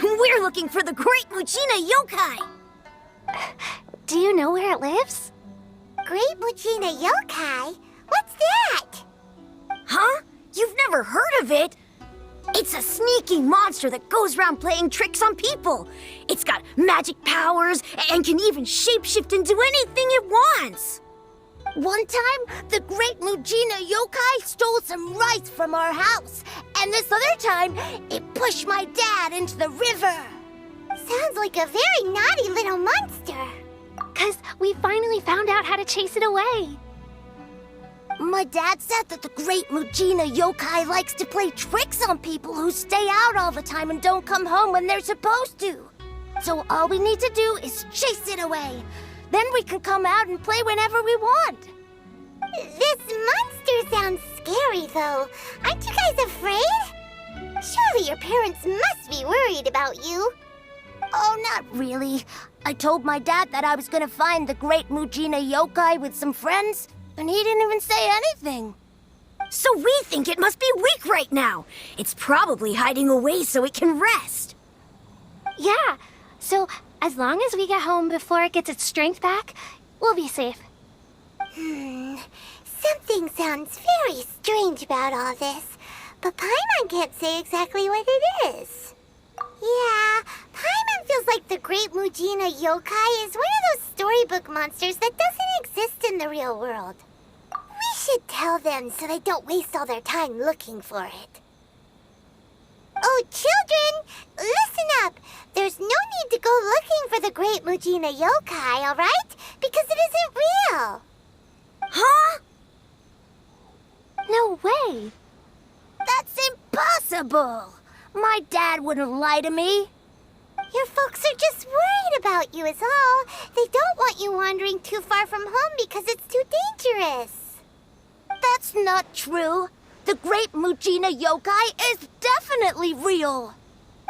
We're looking for the Great Muchina Yokai! Do you know where it lives? Great Muchina Yokai? What's that? Huh? You've never heard of it? It's a sneaky monster that goes around playing tricks on people. It's got magic powers and can even shapeshift into anything it wants. One time, the Great Muchina Yokai stole some rice from our house. And this other time, it pushed my dad into the river. Sounds like a very naughty little monster. 'Cause we finally found out how to chase it away. My dad said that the Great Muchina Yokai likes to play tricks on people who stay out all the time and don't come home when they're supposed to. So all we need to do is chase it away. Then we can come out and play whenever we want. This monster sounds scary, though. Aren't you guys afraid? Surely your parents must be worried about you. Oh, not really. I told my dad that I was gonna find the Great Muchina Yokai with some friends, and he didn't even say anything. So we think it must be weak right now. It's probably hiding away so it can rest. Yeah, so as long as we get home before it gets its strength back, we'll be safe. Something sounds very strange about all this, but Paimon can't say exactly what it is. Yeah, Paimon feels like the Great Muchina Yokai is one of those storybook monsters that doesn't exist in the real world. We should tell them so they don't waste all their time looking for it. Oh, children, listen up. There's no need to go looking for the Great Muchina Yokai, all right? Because it isn't real. Huh? No way. That's impossible. My dad wouldn't lie to me. Your folks are just worried about you is all. They don't want you wandering too far from home because it's too dangerous. That's not true. The Great Muchina Yokai is definitely real.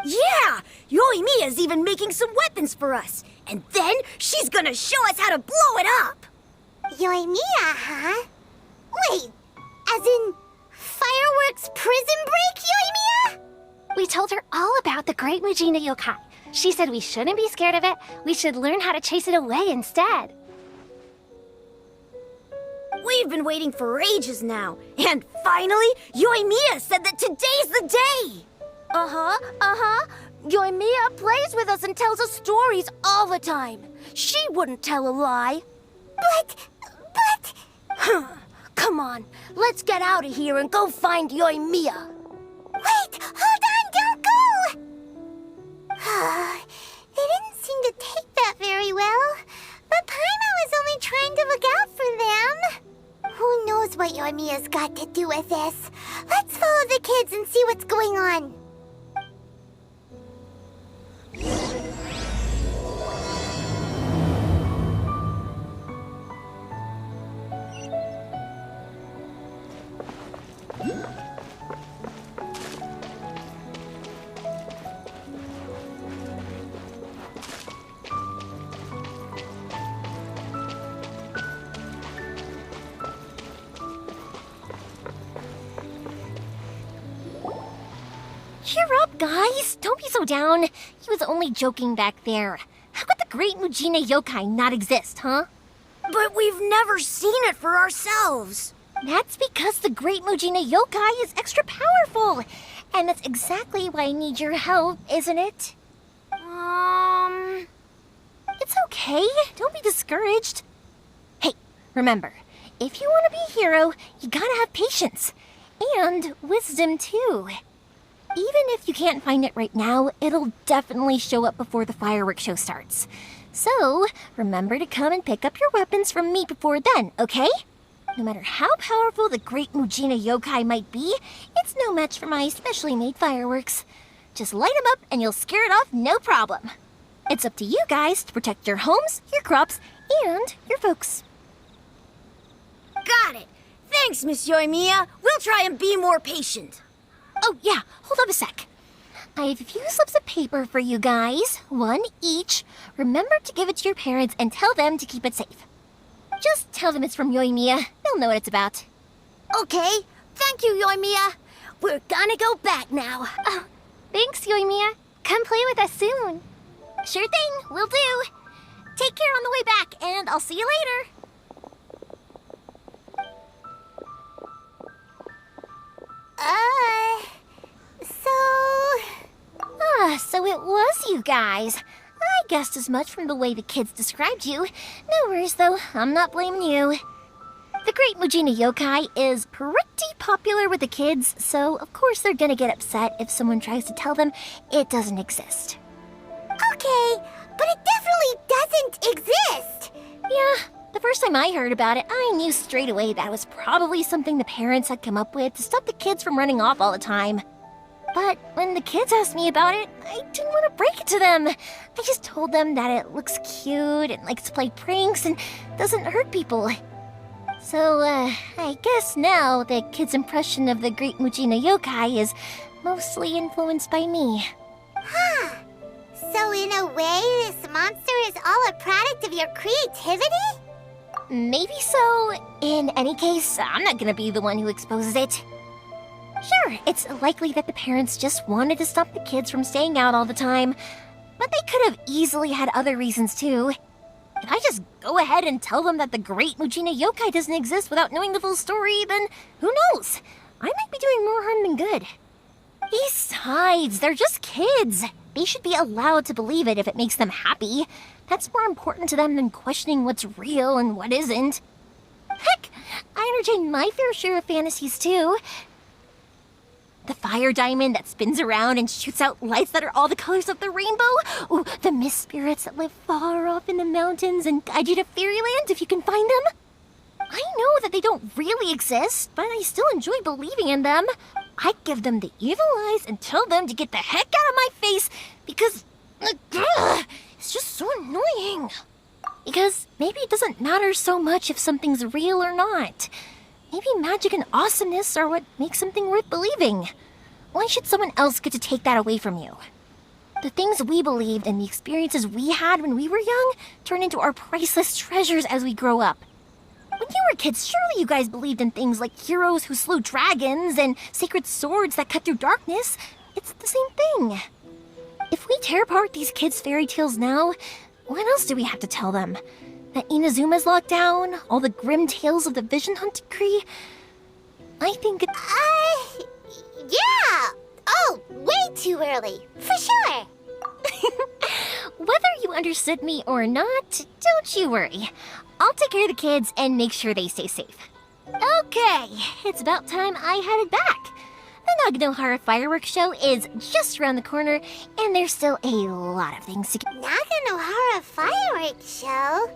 Yeah! Yoimiya's even making some weapons for us. And then she's gonna show us how to blow it up! Yoimiya, huh? Wait, as in fireworks prison break, Yoimiya? We told her all about the Great Muchina Yokai. She said we shouldn't be scared of it. We should learn how to chase it away instead. We've been waiting for ages now. And finally, Yoimiya said that today's the day! Yoimiya plays with us and tells us stories all the time. She wouldn't tell a lie. But... Come on, let's get out of here and go find Yoimiya. Wait, hold on, don't go! They didn't seem to take that very well. But Paimon was only trying to look out for them. Who knows what Yoimiya's got to do with this? Let's follow the kids and see what's going on. Cheer up, guys. Don't be so down. He was only joking back there. How could the Great Muchina Yokai not exist, huh? But we've never seen it for ourselves. That's because the Great Muchina Yokai is extra powerful. And that's exactly why I need your help, isn't it? It's okay. Don't be discouraged. Hey, remember, if you want to be a hero, you gotta have patience. And wisdom, too. Even if you can't find it right now, it'll definitely show up before the fireworks show starts. So, remember to come and pick up your weapons from me before then, okay? No matter how powerful the Great Muchina Yokai might be, it's no match for my specially made fireworks. Just light them up and you'll scare it off no problem. It's up to you guys to protect your homes, your crops, and your folks. Got it. Thanks, Miss Yoimiya. We'll try and be more patient. Oh yeah, hold up a sec. I have a few slips of paper for you guys, one each. Remember to give it to your parents and tell them to keep it safe. Just tell them it's from Yoimiya. They'll know what it's about. Okay, thank you, Yoimiya. We're gonna go back now. Thanks, Yoimiya. come play with us soon. Sure thing, will do. Take care on the way back, and I'll see you later. So it was you guys. I guessed as much from the way the kids described you. No worries, though. I'm not blaming you. The Great Mujina Yokai is pretty popular with the kids, so of course they're gonna get upset if someone tries to tell them it doesn't exist. Okay, but it definitely doesn't exist. Yeah, the first time I heard about it, I knew straight away that it was probably something the parents had come up with to stop the kids from running off all the time. But when the kids asked me about it, I didn't want to break it to them. I just told them that it looks cute and likes to play pranks and doesn't hurt people. So, I guess now the kids' impression of the Great Mujina Yokai is mostly influenced by me. Huh. So in a way, this monster is all a product of your creativity? Maybe so. In any case, I'm not gonna be the one who exposes it. Sure, it's likely that the parents just wanted to stop the kids from staying out all the time, but they could have easily had other reasons too. If I just go ahead and tell them that the Great Mujina Yokai doesn't exist without knowing the full story, then who knows? I might be doing more harm than good. Besides, they're just kids. They should be allowed to believe it if it makes them happy. That's more important to them than questioning what's real and what isn't. Heck, I entertain my fair share of fantasies too. The fire diamond that spins around and shoots out lights that are all the colors of the rainbow. Ooh, the mist spirits that live far off in the mountains and guide you to fairyland if you can find them. I know that they don't really exist, but I still enjoy believing in them. I give them the evil eyes and tell them to get the heck out of my face because it's just so annoying. Because maybe it doesn't matter so much if something's real or not. Maybe magic and awesomeness are what makes something worth believing. Why should someone else get to take that away from you? The things we believed and the experiences we had when we were young turn into our priceless treasures as we grow up. When you were kids, surely you guys believed in things like heroes who slew dragons and sacred swords that cut through darkness. It's the same thing. If we tear apart these kids' fairy tales now, what else do we have to tell them? That Inazuma's locked down? All the grim tales of the Vision Hunt Decree? I think it... Yeah! Oh, way too early. For sure. Whether you understood me or not, don't you worry. I'll take care of the kids and make sure they stay safe. Okay, it's about time I headed back. The Naganohara fireworks show is just around the corner, and there's still a lot of things to get. Naganohara fireworks show?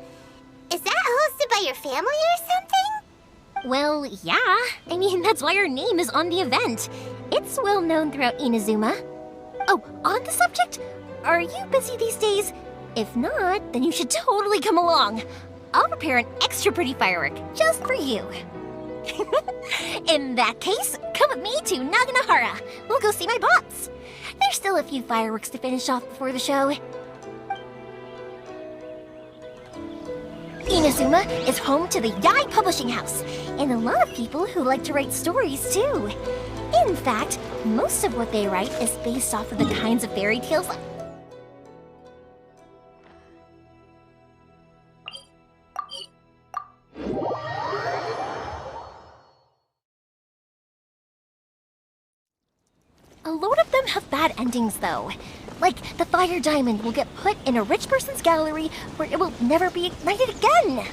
Is that hosted by your family or something? Well, yeah. I mean, that's why our name is on the event. It's well known throughout Inazuma. Oh, on the subject, are you busy these days? If not, then you should totally come along. I'll prepare an extra pretty firework just for you. In that case, come with me to Naganohara. We'll go see my bots. There's still a few fireworks to finish off before the show. Inazuma is home to the Yai Publishing House, and a lot of people who like to write stories too. In fact, most of what they write is based off of the kinds of fairy tales like... A load of them have bad endings, though. Like, the fire diamond will get put in a rich person's gallery where it will never be ignited again.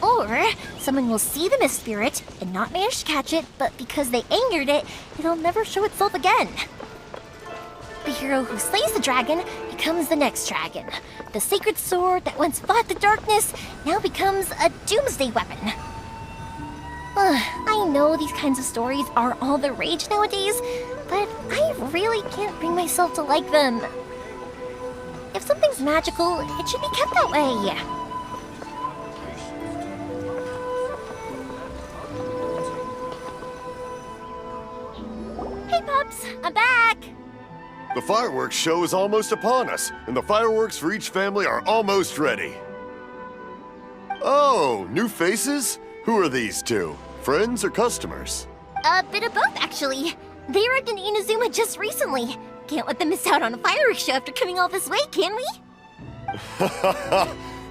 Or, someone will see the mist spirit and not manage to catch it, but because they angered it, it'll never show itself again. The hero who slays the dragon becomes the next dragon. The sacred sword that once fought the darkness now becomes a doomsday weapon. I know these kinds of stories are all the rage nowadays, but I really can't bring myself to like them. If something's magical, it should be kept that way. Hey, Pups, I'm back! The fireworks show is almost upon us, and the fireworks for each family are almost ready. Oh, new faces? Who are these two? Friends or customers? A bit of both, actually. They arrived in Inazuma just recently. Can't let them miss out on a fireworks show after coming all this way, can we?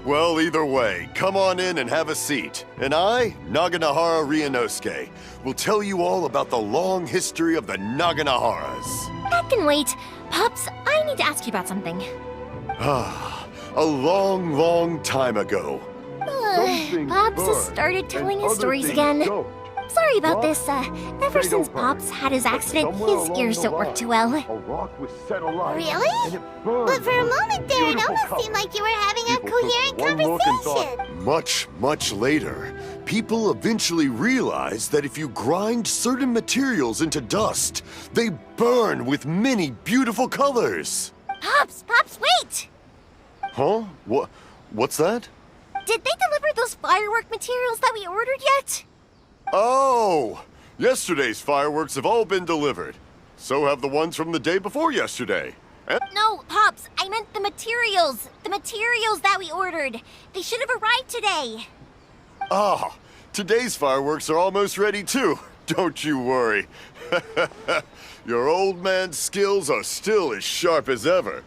Well, either way, come on in and have a seat. And I, Naganahara Ryunosuke, will tell you all about the long history of the Naganaharas. That can wait. Pops, I need to ask you about something. A long, long time ago. Pops has started telling his stories again. Sorry about this. Ever since Pops had his accident, his ears don't work too well. Really? But for a moment there, it almost seemed like you were having a coherent conversation. Much, much later, people eventually realized that if you grind certain materials into dust, they burn with many beautiful colors. Pops, wait! Huh? What's that? Did they deliver those firework materials that we ordered yet? Oh! Yesterday's fireworks have all been delivered. So have the ones from the day before yesterday. And No, Pops, I meant the materials. The materials that we ordered. They should have arrived today. today's fireworks are almost ready too. Don't you worry. Your old man's skills are still as sharp as ever.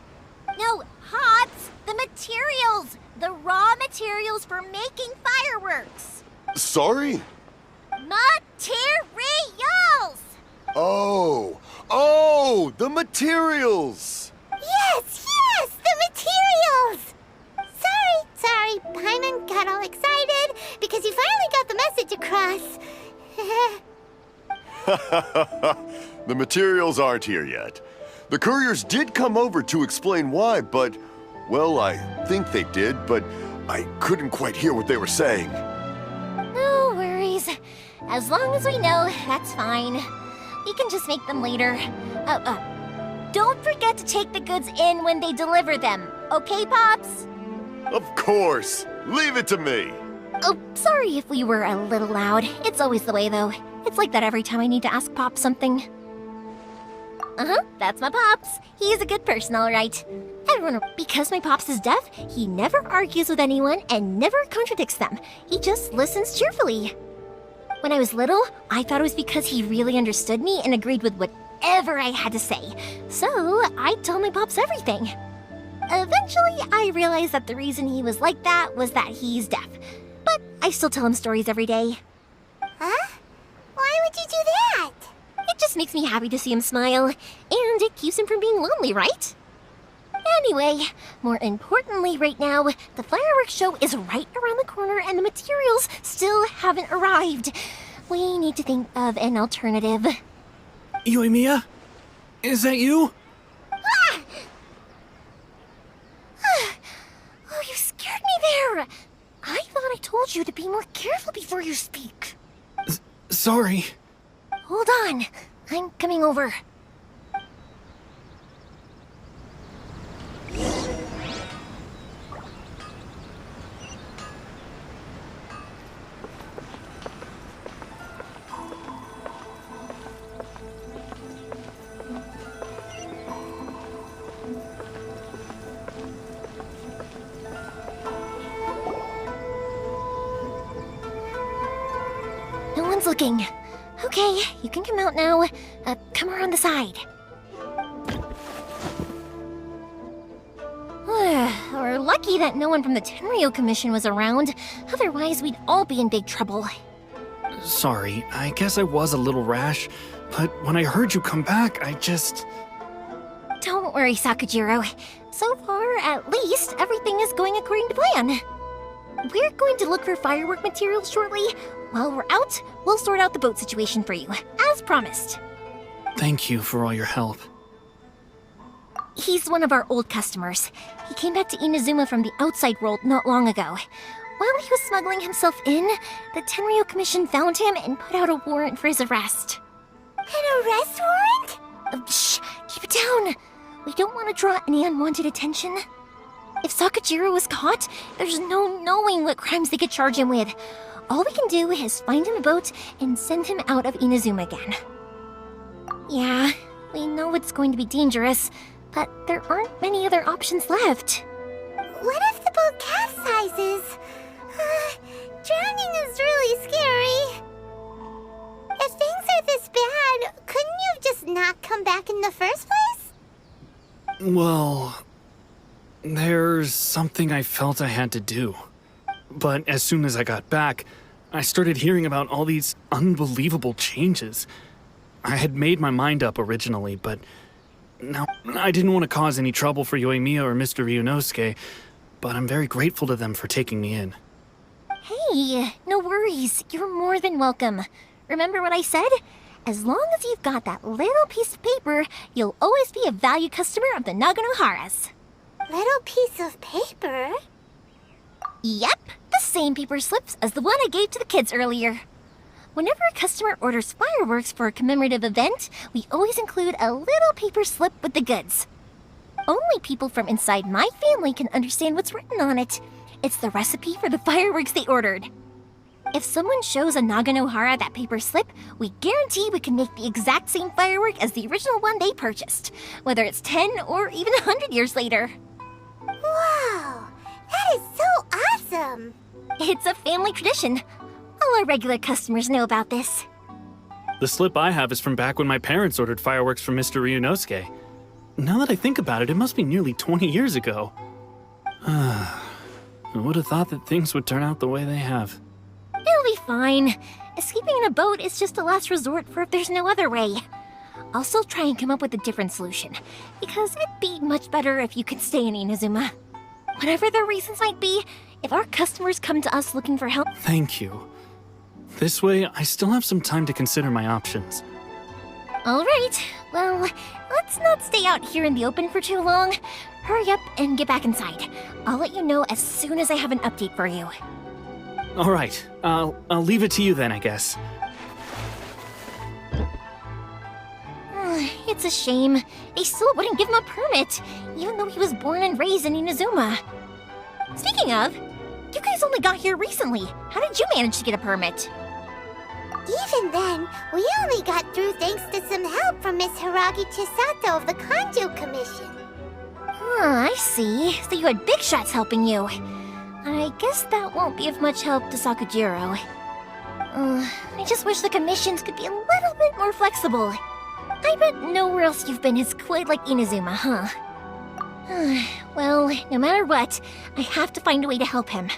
No, Pops, the materials. The raw materials for making fireworks. Sorry? Materials! Oh, the materials! Yes, the materials! Sorry, Paimon got all excited because he finally got the message across. The materials aren't here yet. The couriers did come over to explain why, but, well, I think they did, but I couldn't quite hear what they were saying. No worries. As long as we know, that's fine. We can just make them later. Don't forget to take the goods in when they deliver them. Okay, Pops? Of course! Leave it to me! Oh, sorry if we were a little loud. It's always the way, though. It's like that every time I need to ask Pops something. That's my Pops. He's a good person, all right. Because my Pops is deaf, he never argues with anyone and never contradicts them. He just listens cheerfully. When I was little, I thought it was because he really understood me and agreed with whatever I had to say. So, I told my Pops everything. Eventually, I realized that the reason he was like that was that he's deaf. But I still tell him stories every day. Huh? Why would you do that? It just makes me happy to see him smile, and it keeps him from being lonely, right? Anyway, more importantly right now, the fireworks show is right around the corner and the materials still haven't arrived. We need to think of an alternative. Yoimiya? Is that you? Oh, you scared me there! I thought I told you to be more careful before you speak. Sorry. Hold on, I'm coming over. No one's looking. Okay, you can come out now. Come around the side. We're lucky that no one from the Tenryo Commission was around. Otherwise, we'd all be in big trouble. Sorry, I guess I was a little rash, but when I heard you come back, I just... Don't worry, Sakujiro. So far, at least, everything is going according to plan. We're going to look for firework materials shortly. While we're out, we'll sort out the boat situation for you, as promised. Thank you for all your help. He's one of our old customers. He came back to Inazuma from the outside world not long ago. While he was smuggling himself in, the Tenryo Commission found him and put out a warrant for his arrest. An arrest warrant? Shh! Keep it down! We don't want to draw any unwanted attention. If Sakujiro was caught, there's no knowing what crimes they could charge him with. All we can do is find him a boat and send him out of Inazuma again. Yeah, we know it's going to be dangerous, but there aren't many other options left. What if the boat capsizes? Drowning is really scary. If things are this bad, couldn't you have just not come back in the first place? Well, there's something I felt I had to do. But as soon as I got back, I started hearing about all these unbelievable changes. I had made my mind up originally, but now I didn't want to cause any trouble for Yoimiya or Mr. Ryunosuke, but I'm very grateful to them for taking me in. Hey, no worries. You're more than welcome. Remember what I said? As long as you've got that little piece of paper, you'll always be a valued customer of the Naganoharas. Little piece of paper? Yep, the same paper slips as the one I gave to the kids earlier. Whenever a customer orders fireworks for a commemorative event, we always include a little paper slip with the goods. Only people from inside my family can understand what's written on it. It's the recipe for the fireworks they ordered. If someone shows a Naganohara that paper slip, we guarantee we can make the exact same firework as the original one they purchased, whether it's 10 or even 100 years later. Wow, that is so awesome! It's a family tradition. All our regular customers know about this. The slip I have is from back when my parents ordered fireworks from Mr. Ryunosuke. Now that I think about it, it must be nearly 20 years ago. I would have thought that things would turn out the way they have. It'll be fine. Escaping in a boat is just a last resort for if there's no other way. I'll still try and come up with a different solution, because it'd be much better if you could stay in Inazuma. Whatever their reasons might be, if our customers come to us looking for help... Thank you. This way, I still have some time to consider my options. Alright, well, let's not stay out here in the open for too long. Hurry up and get back inside. I'll let you know as soon as I have an update for you. Alright, I'll leave it to you then, I guess. It's a shame. They still wouldn't give him a permit, even though he was born and raised in Inazuma. Speaking of, you guys only got here recently. How did you manage to get a permit? Even then, we only got through thanks to some help from Miss Hiragi Chisato of the Kanjo Commission. I see. So you had big shots helping you. I guess that won't be of much help to Sakujiro. I just wish the commissions could be a little bit more flexible. I bet nowhere else you've been is quite like Inazuma, huh? Well, no matter what, I have to find a way to help him.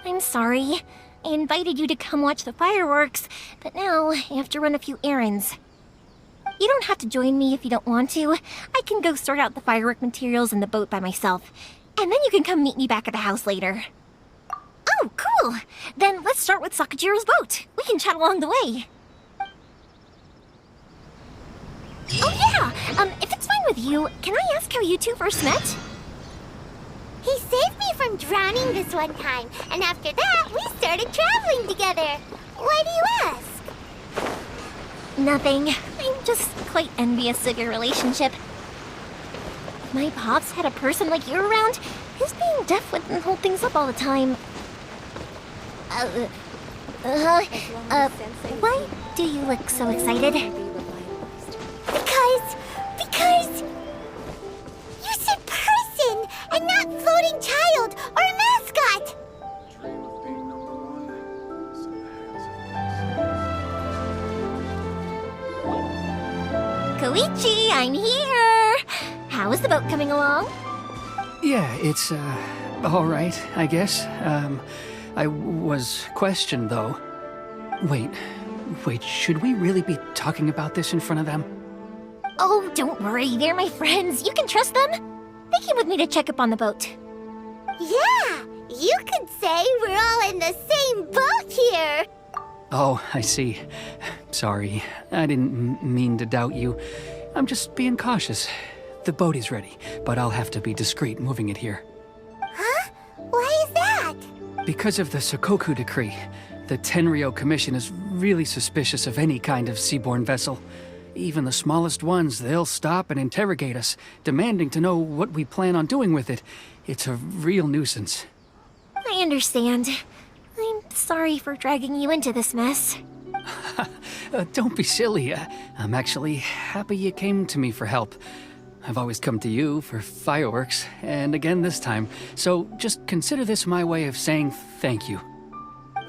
I'm sorry. I invited you to come watch the fireworks, but now I have to run a few errands. You don't have to join me if you don't want to. I can go sort out the firework materials in the boat by myself, and then you can come meet me back at the house later. Oh, cool! Then let's start with Sakujiro's boat. We can chat along the way. Oh yeah! If it's fine with you, can I ask how you two first met? He saved me from drowning this one time, and after that, we started traveling together. Why do you ask? Nothing. I'm just quite envious of your relationship. If my pops had a person like you around, his being deaf wouldn't hold things up all the time. Why do you look so excited? Because... You said person, and not floating child, or mascot! Koichi, I'm here! How is the boat coming along? Yeah, it's, all right, I guess. I was questioned, though. Wait, should we really be talking about this in front of them? Oh, don't worry, they're my friends. You can trust them. They came with me to check up on the boat. Yeah, you could say we're all in the same boat here. Oh, I see. Sorry, I didn't mean to doubt you. I'm just being cautious. The boat is ready, but I'll have to be discreet moving it here. Huh? Why is that? Because of the Sokoku decree, the Tenryo Commission is really suspicious of any kind of seaborne vessel. Even the smallest ones, they'll stop and interrogate us, demanding to know what we plan on doing with it. It's a real nuisance. I understand. I'm sorry for dragging you into this mess. Don't be silly. I'm actually happy you came to me for help. I've always come to you for fireworks, and again this time, so just consider this my way of saying thank you.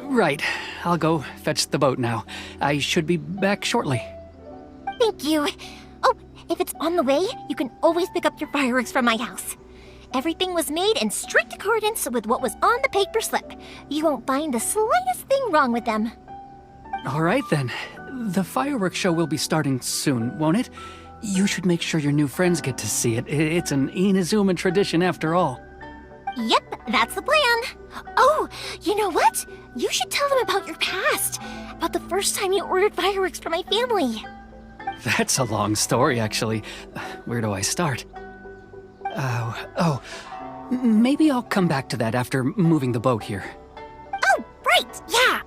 Right, I'll go fetch the boat now. I should be back shortly. Thank you. Oh, If it's on the way, you can always pick up your fireworks from my house. Everything was made in strict accordance with what was on the paper slip. You won't find the slightest thing wrong with them. All right then. The fireworks show will be starting soon, won't it? You should make sure your new friends get to see it. It's an Inazuma tradition after all. Yep, that's the plan. Oh, you know what? You should tell them about your past. About the first time you ordered fireworks for my family. That's a long story, actually. Where do I start? Maybe I'll come back to that after moving the boat here. Oh, right, yeah.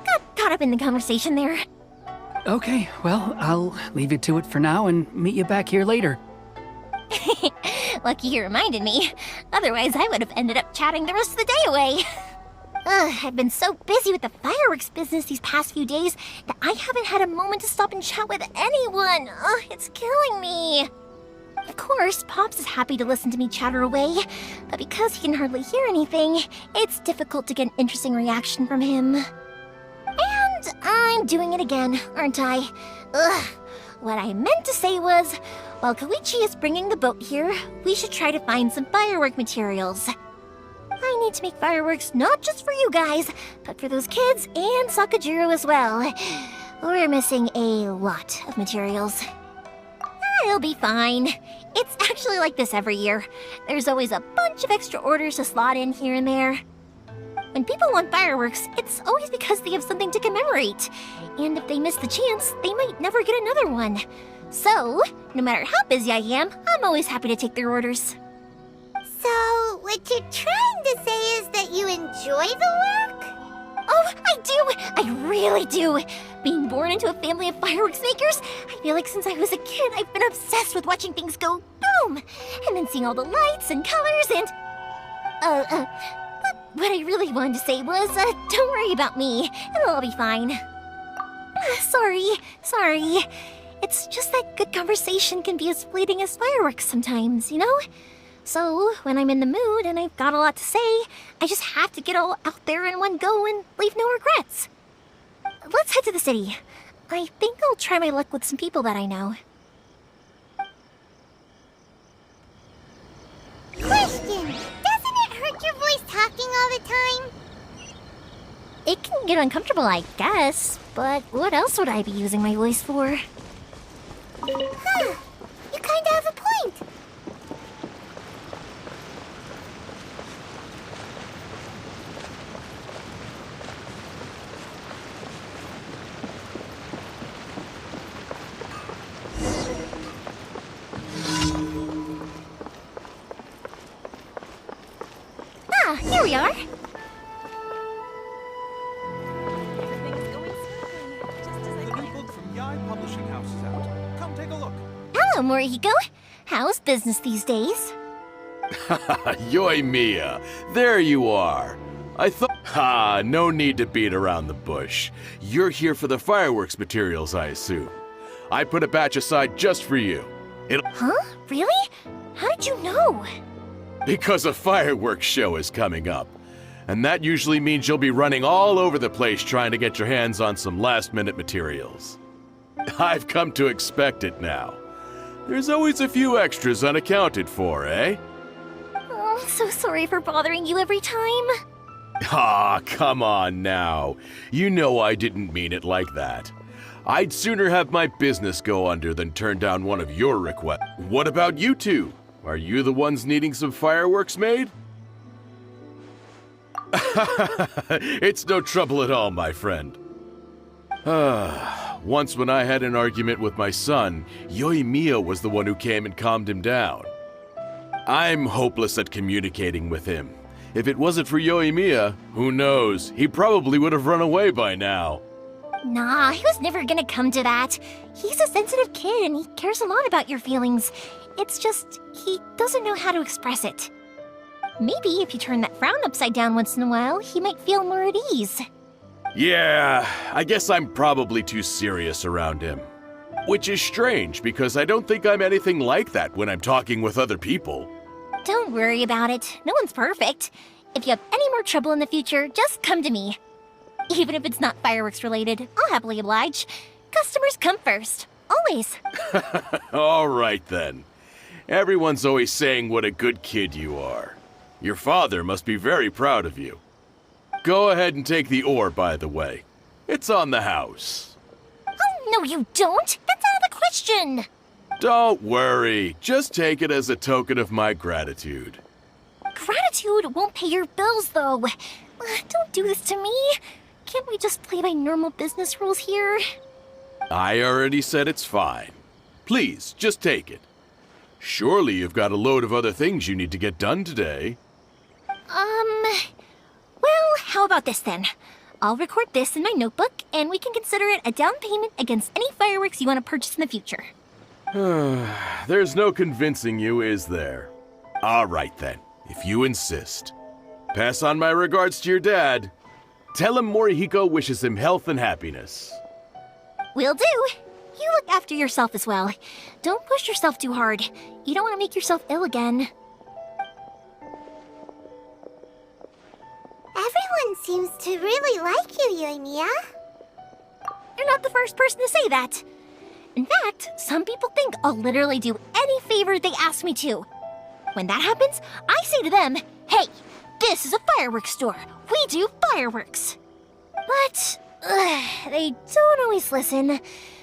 Got caught up in the conversation there. Okay, well, I'll leave you to it for now and meet you back here later. Lucky you reminded me. Otherwise, I would have ended up chatting the rest of the day away. I've been so busy with the fireworks business these past few days that I haven't had a moment to stop and chat with anyone. It's killing me. Of course, Pops is happy to listen to me chatter away, but because he can hardly hear anything, it's difficult to get an interesting reaction from him. And I'm doing it again, aren't I? What I meant to say was, while Koichi is bringing the boat here, we should try to find some firework materials. I need to make fireworks not just for you guys, but for those kids and Sakajiro as well. We're missing a lot of materials. It'll be fine. It's actually like this every year. There's always a bunch of extra orders to slot in here and there. When people want fireworks, it's always because they have something to commemorate. And if they miss the chance, they might never get another one. So, no matter how busy I am, I'm always happy to take their orders. So, what you're trying to say is that you enjoy the work? Oh, I do! I really do! Being born into a family of fireworks makers, I feel like since I was a kid, I've been obsessed with watching things go boom! And then seeing all the lights and colors and... But what I really wanted to say was, don't worry about me. It'll all be fine. Sorry. It's just that good conversation can be as fleeting as fireworks sometimes, you know? So, when I'm in the mood and I've got a lot to say, I just have to get all out there in one go and leave no regrets. Let's head to the city. I think I'll try my luck with some people that I know. Question! Doesn't it hurt your voice talking all the time? It can get uncomfortable, I guess, but what else would I be using my voice for? Huh. You kinda have a point. Here we are. The new book from Yai Publishing House is out. Come take a look. Hello, Morihiko. How's business these days? Yoimiya, there you are. I thought... no need to beat around the bush. You're here for the fireworks materials, I assume. I put a batch aside just for you. Huh? Really? How did you know? Because a fireworks show is coming up. And that usually means you'll be running all over the place trying to get your hands on some last-minute materials. I've come to expect it now. There's always a few extras unaccounted for, eh? Oh, I'm so sorry for bothering you every time. Come on now. You know I didn't mean it like that. I'd sooner have my business go under than turn down one of your requests. What about you two? Are you the ones needing some fireworks made? It's no trouble at all, my friend. Once when I had an argument with my son, Yoimiya was the one who came and calmed him down. I'm hopeless at communicating with him. If it wasn't for Yoimiya, who knows, he probably would have run away by now. Nah, he was never gonna come to that. He's a sensitive kid and he cares a lot about your feelings. It's just, he doesn't know how to express it. Maybe if you turn that frown upside down once in a while, he might feel more at ease. Yeah, I guess I'm probably too serious around him. Which is strange, because I don't think I'm anything like that when I'm talking with other people. Don't worry about it. No one's perfect. If you have any more trouble in the future, just come to me. Even if it's not fireworks related, I'll happily oblige. Customers come first. Always. All right then. Everyone's always saying what a good kid you are. Your father must be very proud of you. Go ahead and take the ore, by the way. It's on the house. Oh, no, you don't. That's out of the question. Don't worry. Just take it as a token of my gratitude. Gratitude won't pay your bills, though. Don't do this to me. Can't we just play by normal business rules here? I already said it's fine. Please, just take it. Surely you've got a load of other things you need to get done today. Well, how about this then? I'll record this in my notebook, and we can consider it a down payment against any fireworks you want to purchase in the future. There's no convincing you, is there? All right then, if you insist. Pass on my regards to your dad. Tell him Morihiko wishes him health and happiness. Will do. You look after yourself as well. Don't push yourself too hard. You don't want to make yourself ill again. Everyone seems to really like you, Yoimiya. You're not the first person to say that. In fact, some people think I'll literally do any favor they ask me to. When that happens, I say to them, hey, this is a fireworks store. We do fireworks. But they don't always listen,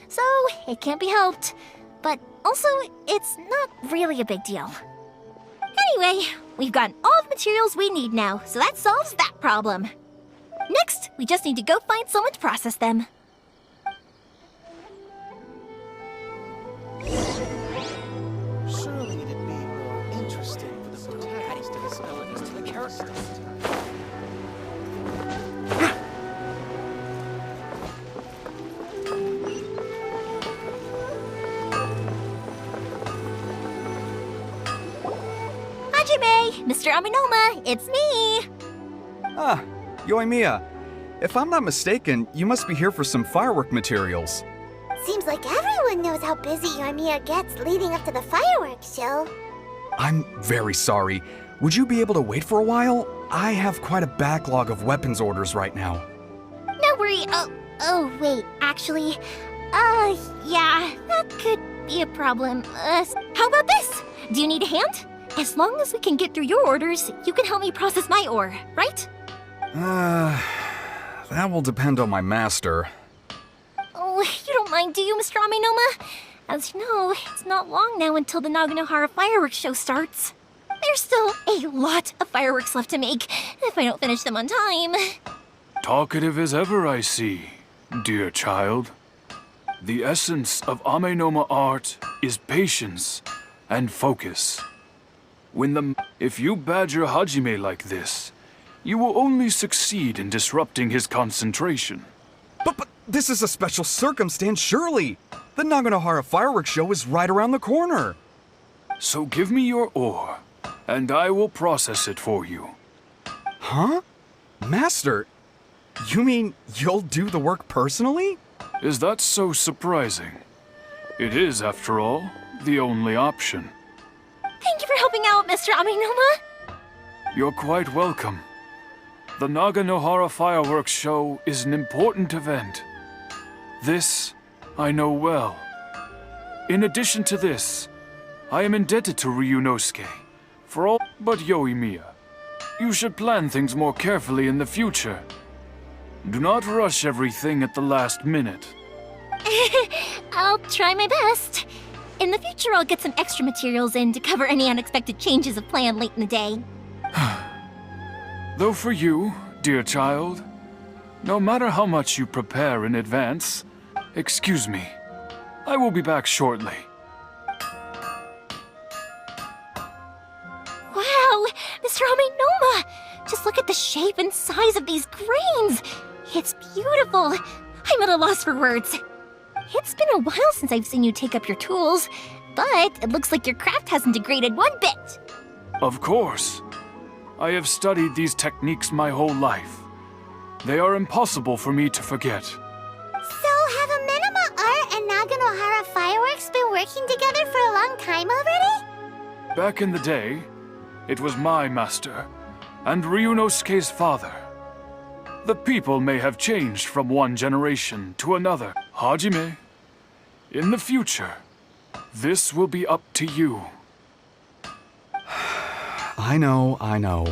so it can't be helped. But also, it's not really a big deal. Anyway, we've gotten all the materials we need now, so that solves that problem. Next, we just need to go find someone to process them. Surely it'd be more interesting for the protagonist to dispel these to the characters. Hajime, Mr. Aminoma, it's me! Ah, Yoimiya. If I'm not mistaken, you must be here for some firework materials. Seems like everyone knows how busy Yoimiya gets leading up to the fireworks show. I'm very sorry. Would you be able to wait for a while? I have quite a backlog of weapons orders right now. No worry. Oh, wait, actually, yeah, that could be a problem. How about this? Do you need a hand? As long as we can get through your orders, you can help me process my ore, right? That will depend on my master. Oh, you don't mind, do you, Mr. Aminoma? As you know, it's not long now until the Naganohara fireworks show starts. There's still a lot of fireworks left to make, if I don't finish them on time. Talkative as ever, I see, dear child. The essence of Amenoma art is patience and focus. If you badger Hajime like this, you will only succeed in disrupting his concentration. But this is a special circumstance, surely. The Naganohara fireworks show is right around the corner. So give me your ore, and I will process it for you. Huh? Master, you mean you'll do the work personally? Is that so surprising? It is, after all, the only option. Thank you for helping out, Mr. Aminoma. You're quite welcome. The Naganohara fireworks show is an important event. This I know well. In addition to this, I am indebted to Ryunosuke for all but Yoimiya. You should plan things more carefully in the future. Do not rush everything at the last minute. I'll try my best. In the future, I'll get some extra materials in to cover any unexpected changes of plan late in the day. Though for you, dear child, no matter how much you prepare in advance, excuse me, I will be back shortly. Wow, Mr. Aminoma! Just look at the shape and size of these grains! It's beautiful! I'm at a loss for words. It's been a while since I've seen you take up your tools, but it looks like your craft hasn't degraded one bit. Of course. I have studied these techniques my whole life. They are impossible for me to forget. So have Amenoma Art and Naganohara Fireworks been working together for a long time already? Back in the day, it was my master, and Ryunosuke's father. The people may have changed from one generation to another. Hajime, In the future, this will be up to you. I know, I know.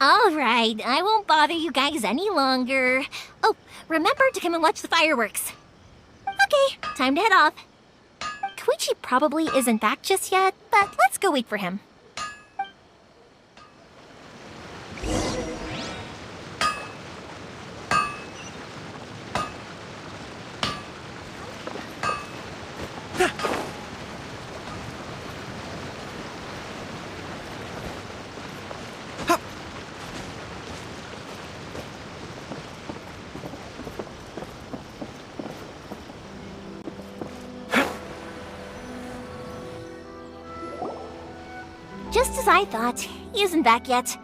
All right, I won't bother you guys any longer. Oh, remember to come and watch the fireworks. Okay, time to head off. Koichi probably isn't back just yet, but let's go wait for him. Just as I thought, he isn't back yet.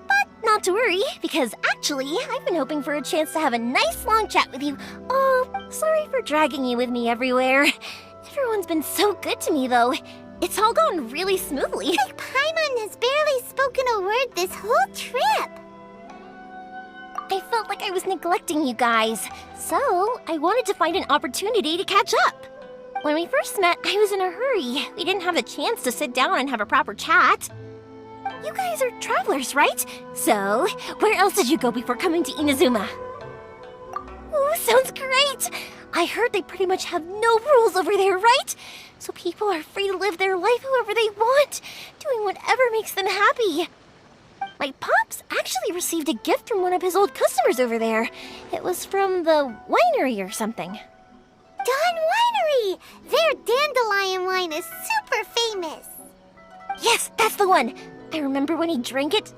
But not to worry, because actually, I've been hoping for a chance to have a nice long chat with you. Oh, sorry for dragging you with me everywhere. Everyone's been so good to me, though. It's all gone really smoothly. Like Paimon has barely spoken a word this whole trip. I felt like I was neglecting you guys, so I wanted to find an opportunity to catch up. When we first met, I was in a hurry. We didn't have a chance to sit down and have a proper chat. You guys are travelers, right? So, where else did you go before coming to Inazuma? Ooh, sounds great! I heard they pretty much have no rules over there, right? So people are free to live their life however they want, doing whatever makes them happy. My pops actually received a gift from one of his old customers over there. It was from the winery or something. Dawn Winery! Their dandelion wine is super famous. Yes, that's the one! I remember when he drank it.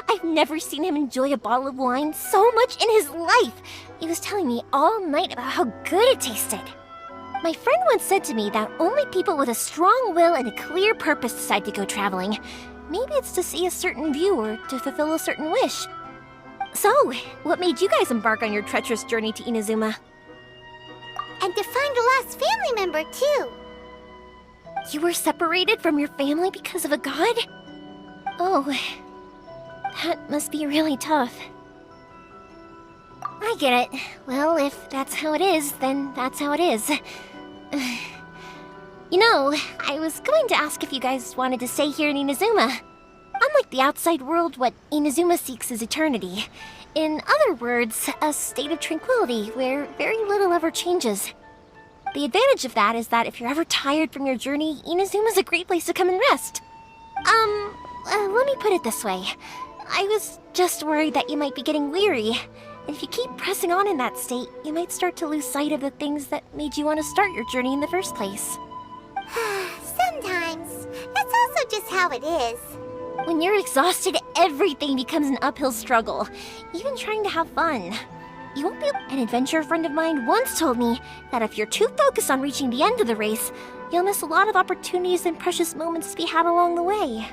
I've never seen him enjoy a bottle of wine so much in his life. He was telling me all night about how good it tasted. My friend once said to me that only people with a strong will and a clear purpose decide to go traveling. Maybe it's to see a certain view or to fulfill a certain wish. So, what made you guys embark on your treacherous journey to Inazuma? And to find a lost family member, too. You were separated from your family because of a god? Oh, that must be really tough. I get it. Well, if that's how it is, then that's how it is. You know, I was going to ask if you guys wanted to stay here in Inazuma. Unlike the outside world, what Inazuma seeks is eternity. In other words, a state of tranquility where very little ever changes. The advantage of that is that if you're ever tired from your journey, Inazuma's a great place to come and rest. Let me put it this way. I was just worried that you might be getting weary. And if you keep pressing on in that state, you might start to lose sight of the things that made you want to start your journey in the first place. Sometimes. That's also just how it is. When you're exhausted, everything becomes an uphill struggle, even trying to have fun. You won't be. An adventurer friend of mine once told me that if you're too focused on reaching the end of the race, you'll miss a lot of opportunities and precious moments to be had along the way.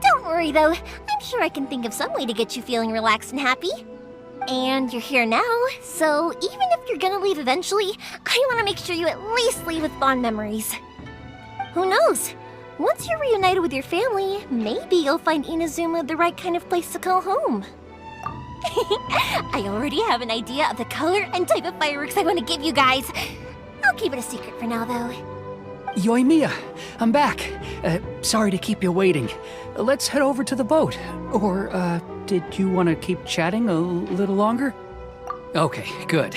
Don't worry though, I'm sure I can think of some way to get you feeling relaxed and happy. And you're here now, so even if you're gonna leave eventually, I want to make sure you at least leave with fond memories. Who knows? Once you're reunited with your family, maybe you'll find Inazuma the right kind of place to call home. I already have an idea of the color and type of fireworks I want to give you guys. I'll keep it a secret for now, though. Yoimiya, I'm back. Sorry to keep you waiting. Let's head over to the boat. Or, did you want to keep chatting a little longer? Okay, good.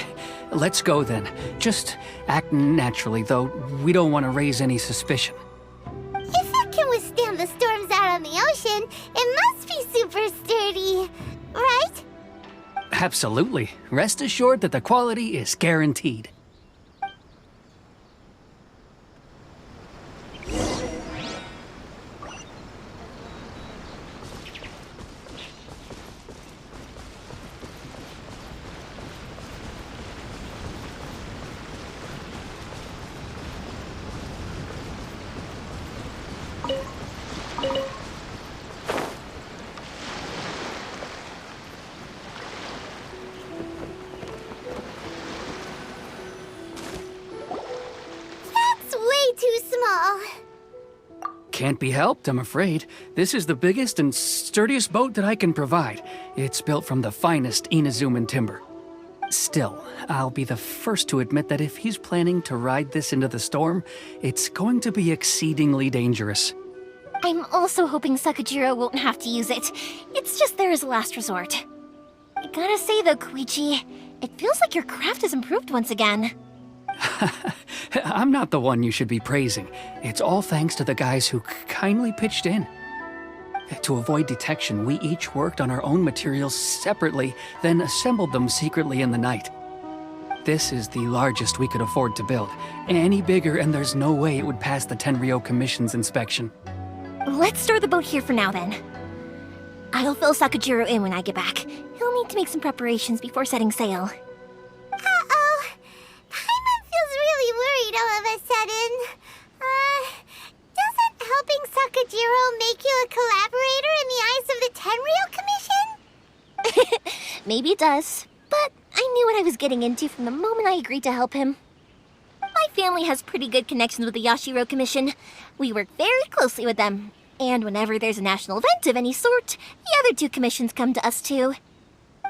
Let's go then. Just act naturally, though. We don't want to raise any suspicion. If it can withstand the storms out on the ocean, it must be super sturdy, right? Absolutely. Rest assured that the quality is guaranteed. Can't be helped, I'm afraid. This is the biggest and sturdiest boat that I can provide. It's built from the finest Inazuman timber. Still, I'll be the first to admit that if he's planning to ride this into the storm, it's going to be exceedingly dangerous. I'm also hoping Sakajiro won't have to use it. It's just there as a last resort. I gotta say though, Koichi, it feels like your craft has improved once again. I'm not the one you should be praising. It's all thanks to the guys who kindly pitched in. To avoid detection, we each worked on our own materials separately, then assembled them secretly in the night. This is the largest we could afford to build. Any bigger and there's no way it would pass the Tenryou Commission's inspection. Let's store the boat here for now then. I'll fill Sakajiro in when I get back. He'll need to make some preparations before setting sail. Uh-oh. Paimon feels really worried all of a sudden. Doesn't helping Sakajiro make you a collaborator in the eyes of the Tenryou Commission? Maybe it does, but I knew what I was getting into from the moment I agreed to help him. My family has pretty good connections with the Yashiro Commission. We work very closely with them. And whenever there's a national event of any sort, the other two commissions come to us too.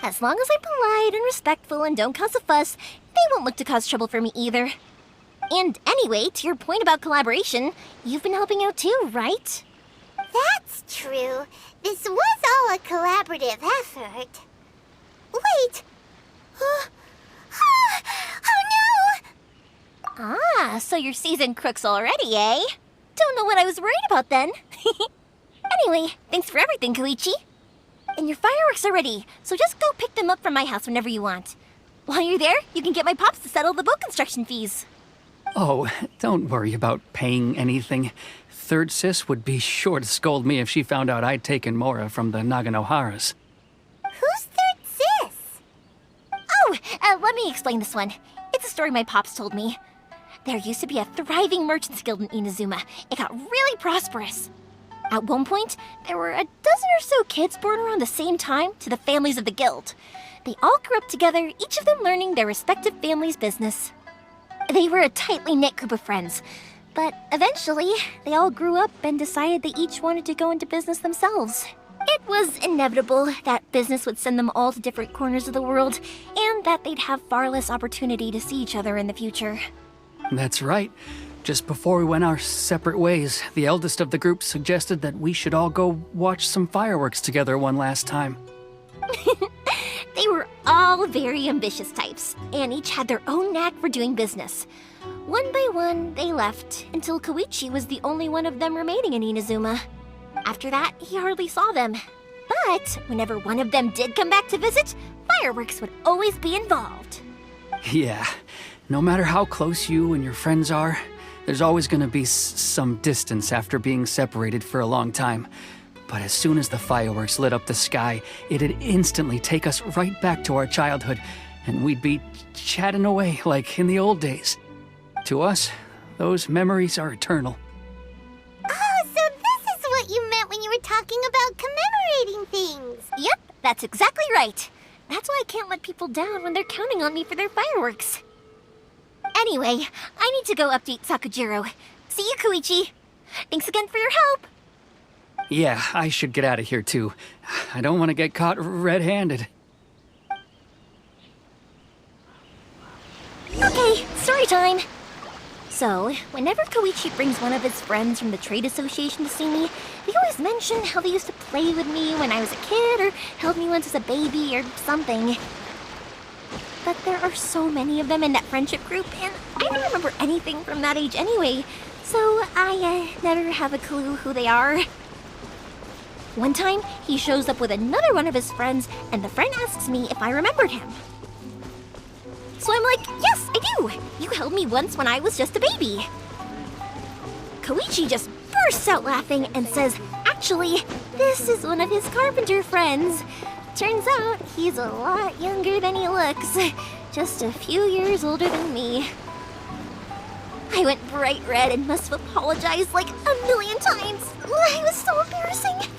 As long as I'm polite and respectful and don't cause a fuss, they won't look to cause trouble for me either. And anyway, to your point about collaboration, you've been helping out too, right? That's true. This was all a collaborative effort. Wait! Oh no! Ah, so you're seasoned crooks already, eh? Don't know what I was worried about then. Anyway, thanks for everything, Koichi. And your fireworks are ready, so just go pick them up from my house whenever you want. While you're there, you can get my pops to settle the boat construction fees. Oh, don't worry about paying anything. Third Sis would be sure to scold me if she found out I'd taken Mora from the Naganoharas. Who's Third Sis? Oh, let me explain this one. It's a story my pops told me. There used to be a thriving merchants guild in Inazuma. It got really prosperous. At one point, there were a dozen or so kids born around the same time to the families of the guild. They all grew up together, each of them learning their respective family's business. They were a tightly knit group of friends, but eventually, they all grew up and decided they each wanted to go into business themselves. It was inevitable that business would send them all to different corners of the world, and that they'd have far less opportunity to see each other in the future. That's right. Just before we went our separate ways, the eldest of the group suggested that we should all go watch some fireworks together one last time. They were all very ambitious types, and each had their own knack for doing business. One by one, they left, until Koichi was the only one of them remaining in Inazuma. After that, he hardly saw them. But whenever one of them did come back to visit, fireworks would always be involved. Yeah, no matter how close you and your friends are, there's always going to be some distance after being separated for a long time. But as soon as the fireworks lit up the sky, it'd instantly take us right back to our childhood, and we'd be chatting away like in the old days. To us, those memories are eternal. Oh, so this is what you meant when you were talking about commemorating things. Yep, that's exactly right. That's why I can't let people down when they're counting on me for their fireworks. Anyway, I need to go update Sakajiro. See you, Koichi. Thanks again for your help. Yeah, I should get out of here too. I don't want to get caught red-handed. Okay, story time. So, whenever Koichi brings one of his friends from the trade association to see me, they always mention how they used to play with me when I was a kid or held me once as a baby or something. But there are so many of them in that friendship group, and I don't remember anything from that age anyway, so I never have a clue who they are. One time, he shows up with another one of his friends, and the friend asks me if I remembered him. So I'm like, yes, I do! You held me once when I was just a baby. Koichi just bursts out laughing and says, actually, this is one of his carpenter friends. Turns out, he's a lot younger than he looks. Just a few years older than me. I went bright red and must have apologized like a million times. It was so embarrassing.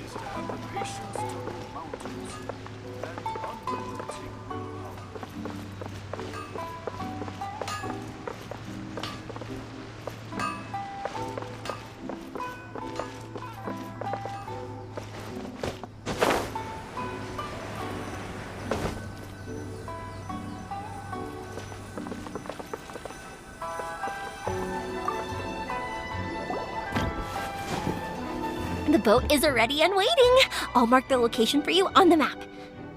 The boat is ready and waiting. I'll mark the location for you on the map.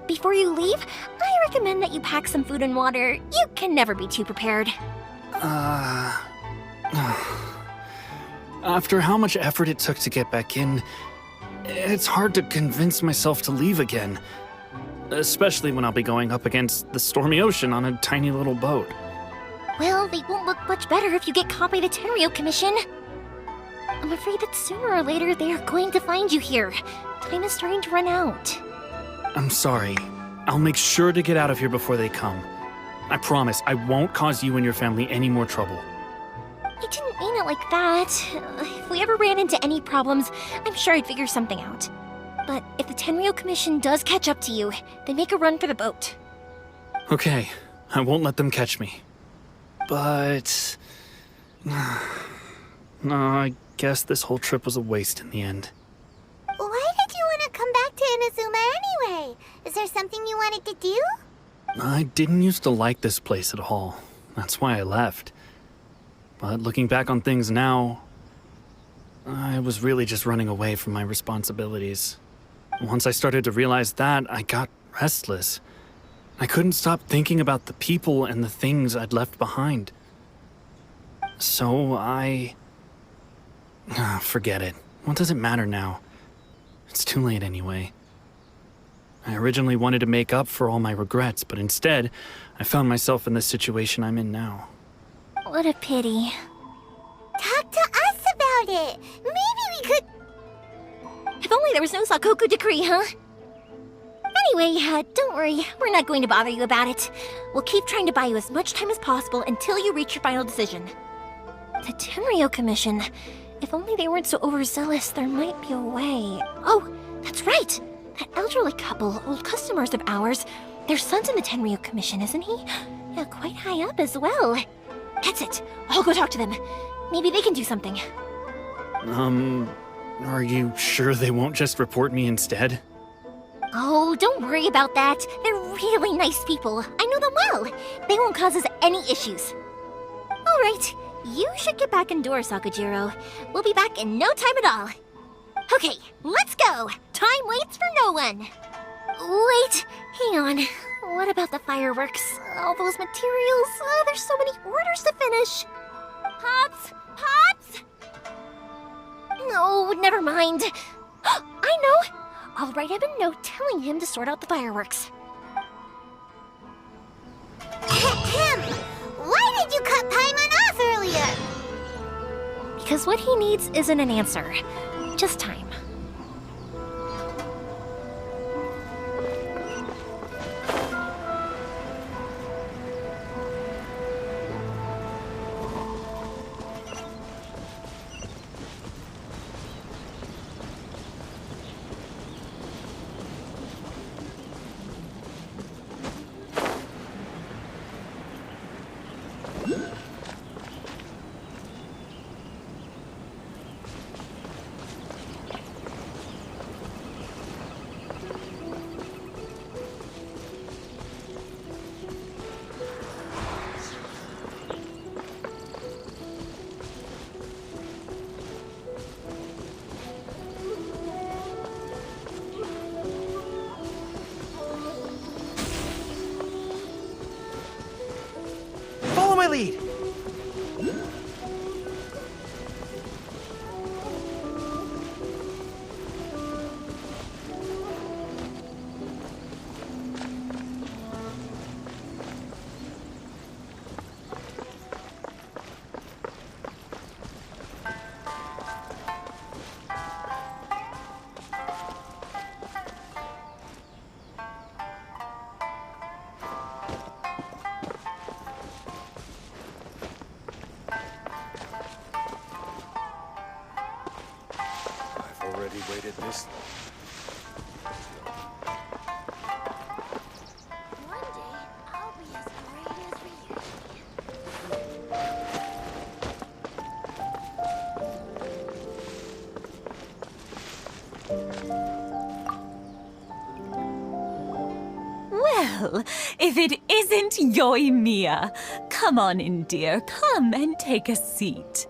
Before you leave, I recommend that you pack some food and water. You can never be too prepared. After how much effort it took to get back in, it's hard to convince myself to leave again. Especially when I'll be going up against the stormy ocean on a tiny little boat. Well, they won't look much better if you get caught by the Tenryou Commission. I'm afraid that sooner or later they are going to find you here. Time is starting to run out. I'm sorry. I'll make sure to get out of here before they come. I promise I won't cause you and your family any more trouble. I didn't mean it like that. If we ever ran into any problems, I'm sure I'd figure something out. But if the Tenryou Commission does catch up to you, then make a run for the boat. Okay, I won't let them catch me. But... no, I guess this whole trip was a waste in the end. Why did you want to come back to Inazuma anyway? Is there something you wanted to do? I didn't used to like this place at all. That's why I left. But looking back on things now, I was really just running away from my responsibilities. Once I started to realize that, I got restless. I couldn't stop thinking about the people and the things I'd left behind. So forget it. What does it matter now? It's too late anyway. I originally wanted to make up for all my regrets, but instead, I found myself in the situation I'm in now. What a pity. Talk to us about it. Maybe we could... If only there was no Sakoku decree, huh? Anyway, don't worry. We're not going to bother you about it. We'll keep trying to buy you as much time as possible until you reach your final decision. The Tenryou Commission. If only they weren't so overzealous, there might be a way. Oh, that's right! That elderly couple, old customers of ours, their son's in the Tenryou Commission, isn't he? Yeah, quite high up as well. That's it. I'll go talk to them. Maybe they can do something. Are you sure they won't just report me instead? Oh, don't worry about that. They're really nice people. I know them well. They won't cause us any issues. All right, you should get back indoors, Sakujiro. We'll be back in no time at all. Okay, let's go. Time waits for no one. Wait, hang on. What about the fireworks? All those materials? There's so many orders to finish. Pops! Pops! No, never mind. I know. I'll write him a note telling him to sort out the fireworks. Ahem! Why did you cut Paimon off earlier? Because what he needs isn't an answer, just time. Follow my lead! Already waited this. One day, I'll be as great as we used to be. Well, if it isn't Yoimiya, come on in, dear. Come and take a seat.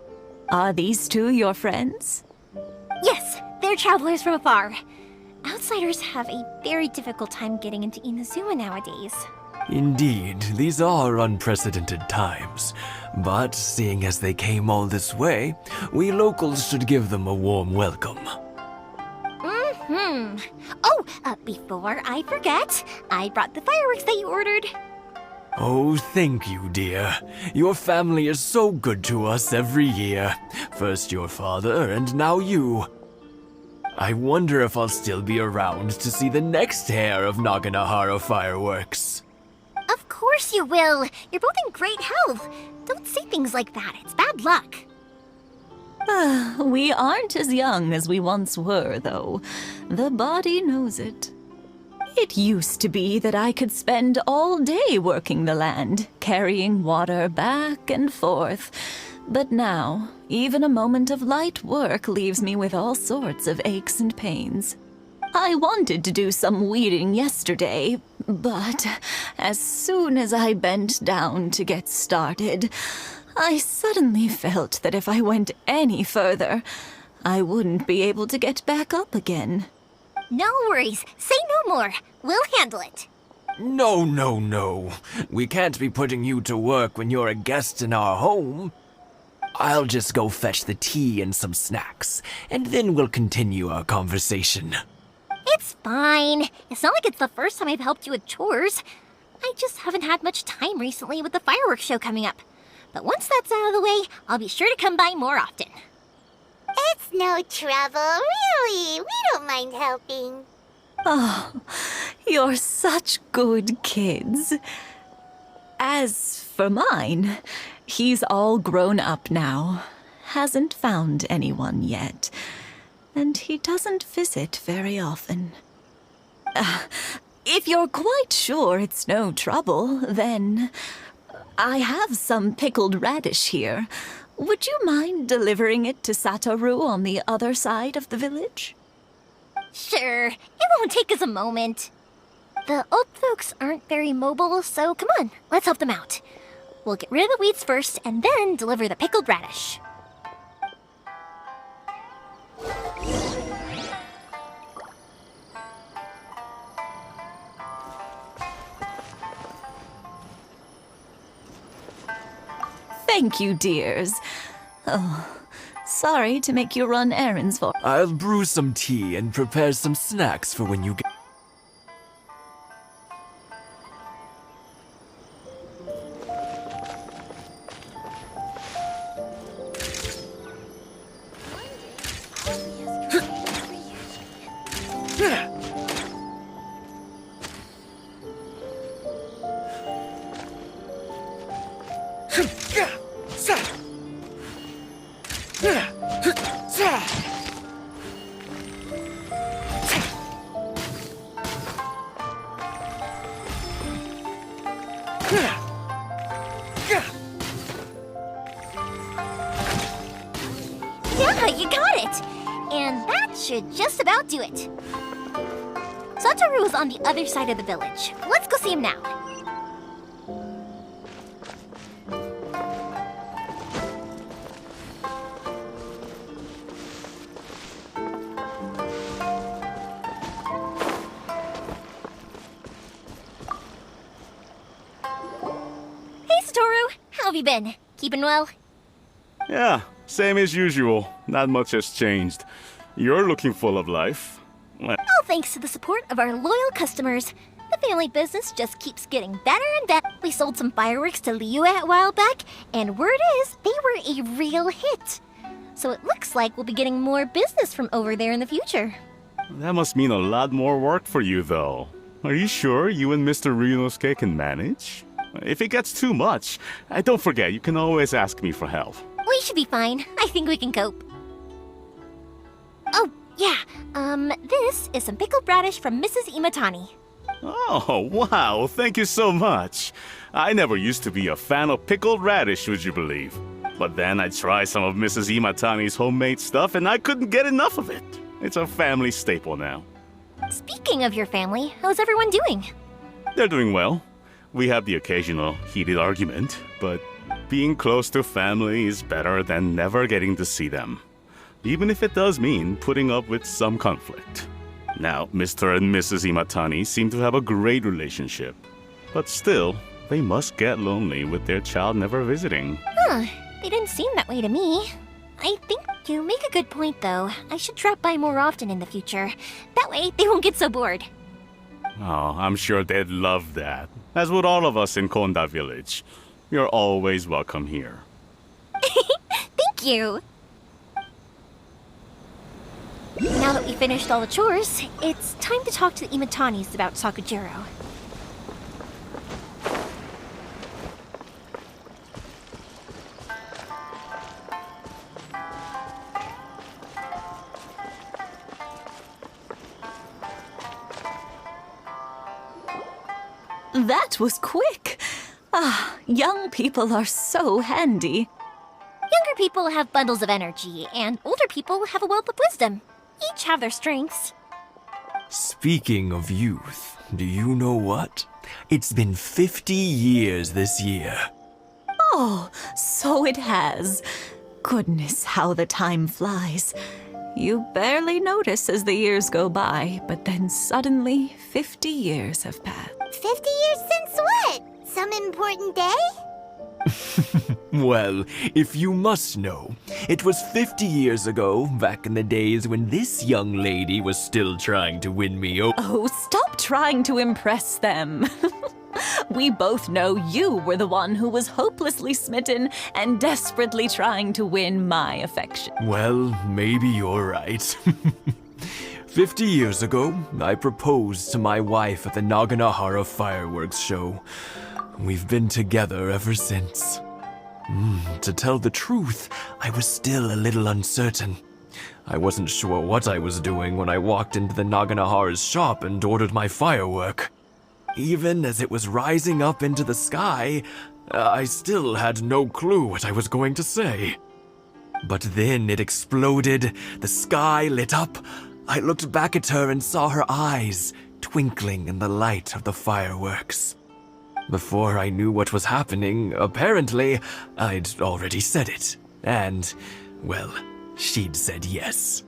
Are these two your friends? Yes, they're are travelers from afar. Outsiders have a very difficult time getting into Inazuma nowadays. Indeed, these are unprecedented times. But seeing as they came all this way, we locals should give them a warm welcome. Oh, before I forget, I brought the fireworks that you ordered. Oh, thank you, dear. Your family is so good to us every year. First your father, and now you. I wonder if I'll still be around to see the next hair of Naganohara fireworks. Of course you will. You're both in great health. Don't say things like that. It's bad luck. We aren't as young as we once were, though. The body knows it. It used to be that I could spend all day working the land, carrying water back and forth. But now, even a moment of light work leaves me with all sorts of aches and pains. I wanted to do some weeding yesterday, but as soon as I bent down to get started, I suddenly felt that if I went any further, I wouldn't be able to get back up again. No worries. Say no more. We'll handle it. No, no, no. We can't be putting you to work when you're a guest in our home. I'll just go fetch the tea and some snacks, and then we'll continue our conversation. It's fine. It's not like it's the first time I've helped you with chores. I just haven't had much time recently with the fireworks show coming up. But once that's out of the way, I'll be sure to come by more often. It's no trouble, really. We don't mind helping. Oh, you're such good kids. As for mine, he's all grown up now. Hasn't found anyone yet. And he doesn't visit very often. If you're quite sure it's no trouble, then I have some pickled radish here. Would you mind delivering it to Satoru on the other side of the village? Sure. It won't take us a moment. The old folks aren't very mobile, so come on, let's help them out. We'll get rid of the weeds first, and then deliver the pickled radish. Thank you, dears. Oh, sorry to make you run errands for. I'll brew some tea and prepare some snacks for when you get... Yeah, you got it! And that should just about do it. Satoru is on the other side of the village. Let's go see him now. Hey, Satoru! How have you been? Keeping well? Yeah, same as usual. Not much has changed. You're looking full of life. All thanks to the support of our loyal customers. The family business just keeps getting better and better. We sold some fireworks to Liyue a while back, and word is they were a real hit. So it looks like we'll be getting more business from over there in the future. That must mean a lot more work for you, though. Are you sure you and Mr. Ryunosuke can manage? If it gets too much, don't forget, you can always ask me for help. We should be fine. I think we can cope. Oh, yeah. This is some pickled radish from Mrs. Imatani. Oh, wow, thank you so much. I never used to be a fan of pickled radish, would you believe? But then I tried some of Mrs. Imatani's homemade stuff and I couldn't get enough of it. It's a family staple now. Speaking of your family, how's everyone doing? They're doing well. We have the occasional heated argument, but being close to family is better than never getting to see them. even if it does mean putting up with some conflict. Now, Mr. and Mrs. Imatani seem to have a great relationship, but still, they must get lonely with their child never visiting. Huh, they didn't seem that way to me. I think you make a good point, though. I should drop by more often in the future. That way, they won't get so bored. Oh, I'm sure they'd love that, as would all of us in Konda Village. You're always welcome here. Thank you! Now that we finished all the chores, it's time to talk to the Imatanis about Sakujiro. That was quick. Ah, young people are so handy. Younger people have bundles of energy, and older people have a wealth of wisdom. Each have their strengths. Speaking of youth, do you know what? It's been 50 years this year. Oh, so it has. Goodness, how the time flies. You barely notice as the years go by, but then suddenly 50 years have passed. 50 years since what? Some important day? Well, if you must know, it was 50 years ago, back in the days when this young lady was still trying to win me over. Oh, stop trying to impress them. We both know you were the one who was hopelessly smitten and desperately trying to win my affection. Well, maybe you're right. 50 years ago, I proposed to my wife at the Naganohara fireworks show. We've been together ever since. To tell the truth, I was still a little uncertain. I wasn't sure what I was doing when I walked into the Naganohara's shop and ordered my firework. Even as it was rising up into the sky, I still had no clue what I was going to say. But then it exploded, the sky lit up. I looked back at her and saw her eyes twinkling in the light of the fireworks. Before I knew what was happening, apparently, I'd already said it. And, well, she'd said yes.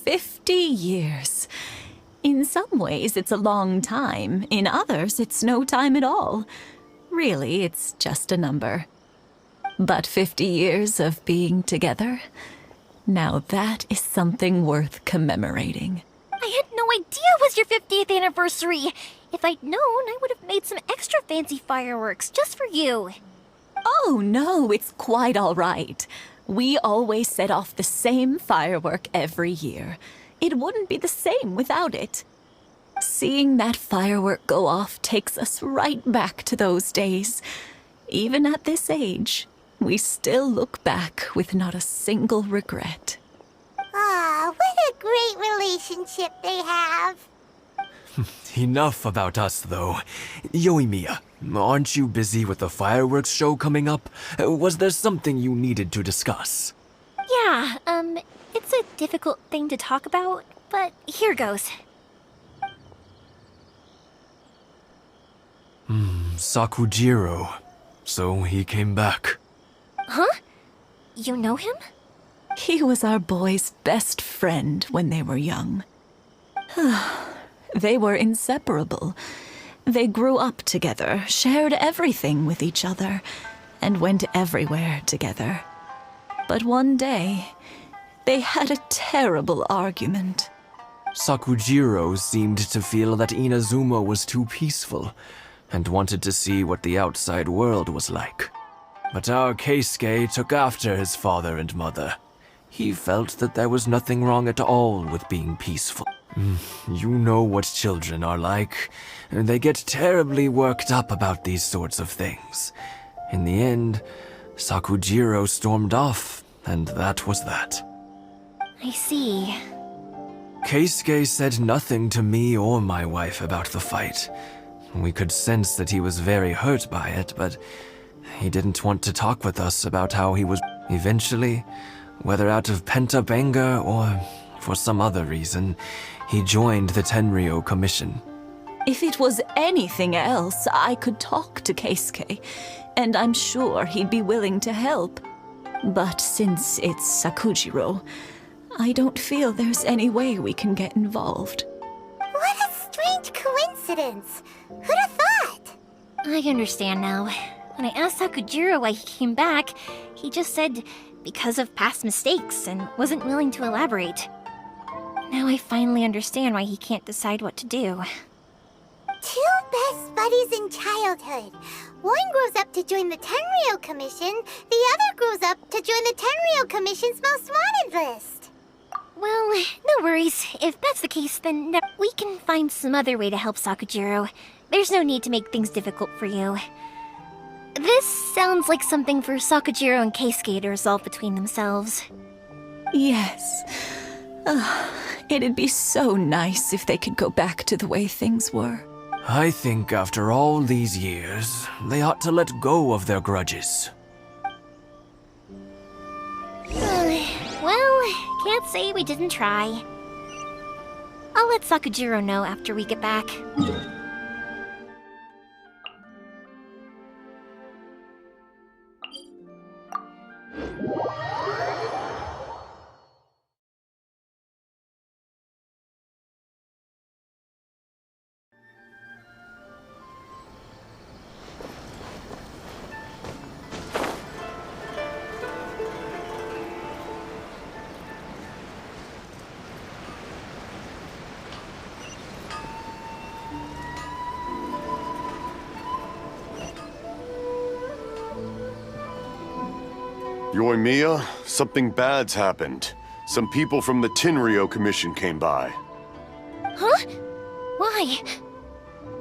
50 years. In some ways, it's a long time. In others, it's no time at all. Really, it's just a number. But 50 years of being together, now that is something worth commemorating. I had no idea it was your 50th anniversary. If I'd known, I would have made some extra fancy fireworks just for you. Oh, no, it's quite all right. We always set off the same firework every year. It wouldn't be the same without it. Seeing that firework go off takes us right back to those days. Even at this age, we still look back with not a single regret. Ah, what a great relationship they have. Enough about us, though. Yoimiya, aren't you busy with the fireworks show coming up? Was there something you needed to discuss? Yeah, it's a difficult thing to talk about, but here goes. Sakujiro. So he came back. Huh? You know him? He was our boy's best friend when they were young. They were inseparable. They grew up together, shared everything with each other, and went everywhere together. But one day, they had a terrible argument. Sakujiro seemed to feel that Inazuma was too peaceful, and wanted to see what the outside world was like. But our Keisuke took after his father and mother. He felt that there was nothing wrong at all with being peaceful. You know what children are like. They get terribly worked up about these sorts of things. In the end, Sakujiro stormed off, and that was that. I see. Keisuke said nothing to me or my wife about the fight. We could sense that he was very hurt by it, but he didn't want to talk with us about how he was. Eventually, whether out of pent-up anger or for some other reason, he joined the Tenryo Commission. If it was anything else, I could talk to Keisuke, and I'm sure he'd be willing to help. But since it's Sakujiro, I don't feel there's any way we can get involved. What a strange coincidence. Who'd have thought? I understand now. When I asked Sakujiro why he came back, he just said because of past mistakes and wasn't willing to elaborate. Now I finally understand why he can't decide what to do. Two best buddies in childhood. One grows up to join the Tenryou Commission, the other grows up to join the Tenryou Commission's most wanted list. Well, no worries. If that's the case, then we can find some other way to help Sakujiro. There's no need to make things difficult for you. This sounds like something for Sakujiro and Keisuke to resolve between themselves. Yes. It'd be so nice if they could go back to the way things were. I think after all these years, they ought to let go of their grudges. Well, can't say we didn't try. I'll let Sakujiro know after we get back. Yoimiya, something bad's happened. Some people from the Tenryou Commission came by. Huh? Why?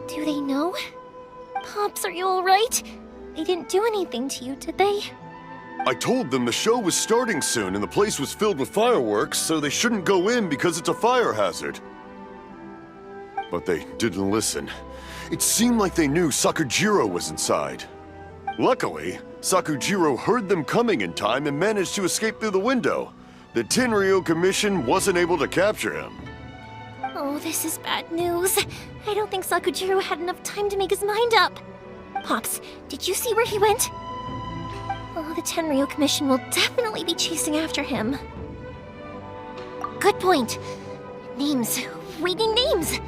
Do they know? Pops, are you alright? They didn't do anything to you, did they? I told them the show was starting soon and the place was filled with fireworks, so they shouldn't go in because it's a fire hazard. But they didn't listen. It seemed like they knew Sakujiro was inside. Luckily, Sakujiro heard them coming in time and managed to escape through the window. The Tenryou Commission wasn't able to capture him. Oh, this is bad news. I don't think Sakujiro had enough time to make his mind up. Pops, did you see where he went? Oh, the Tenryou Commission will definitely be chasing after him. Good point. Names. Reading names.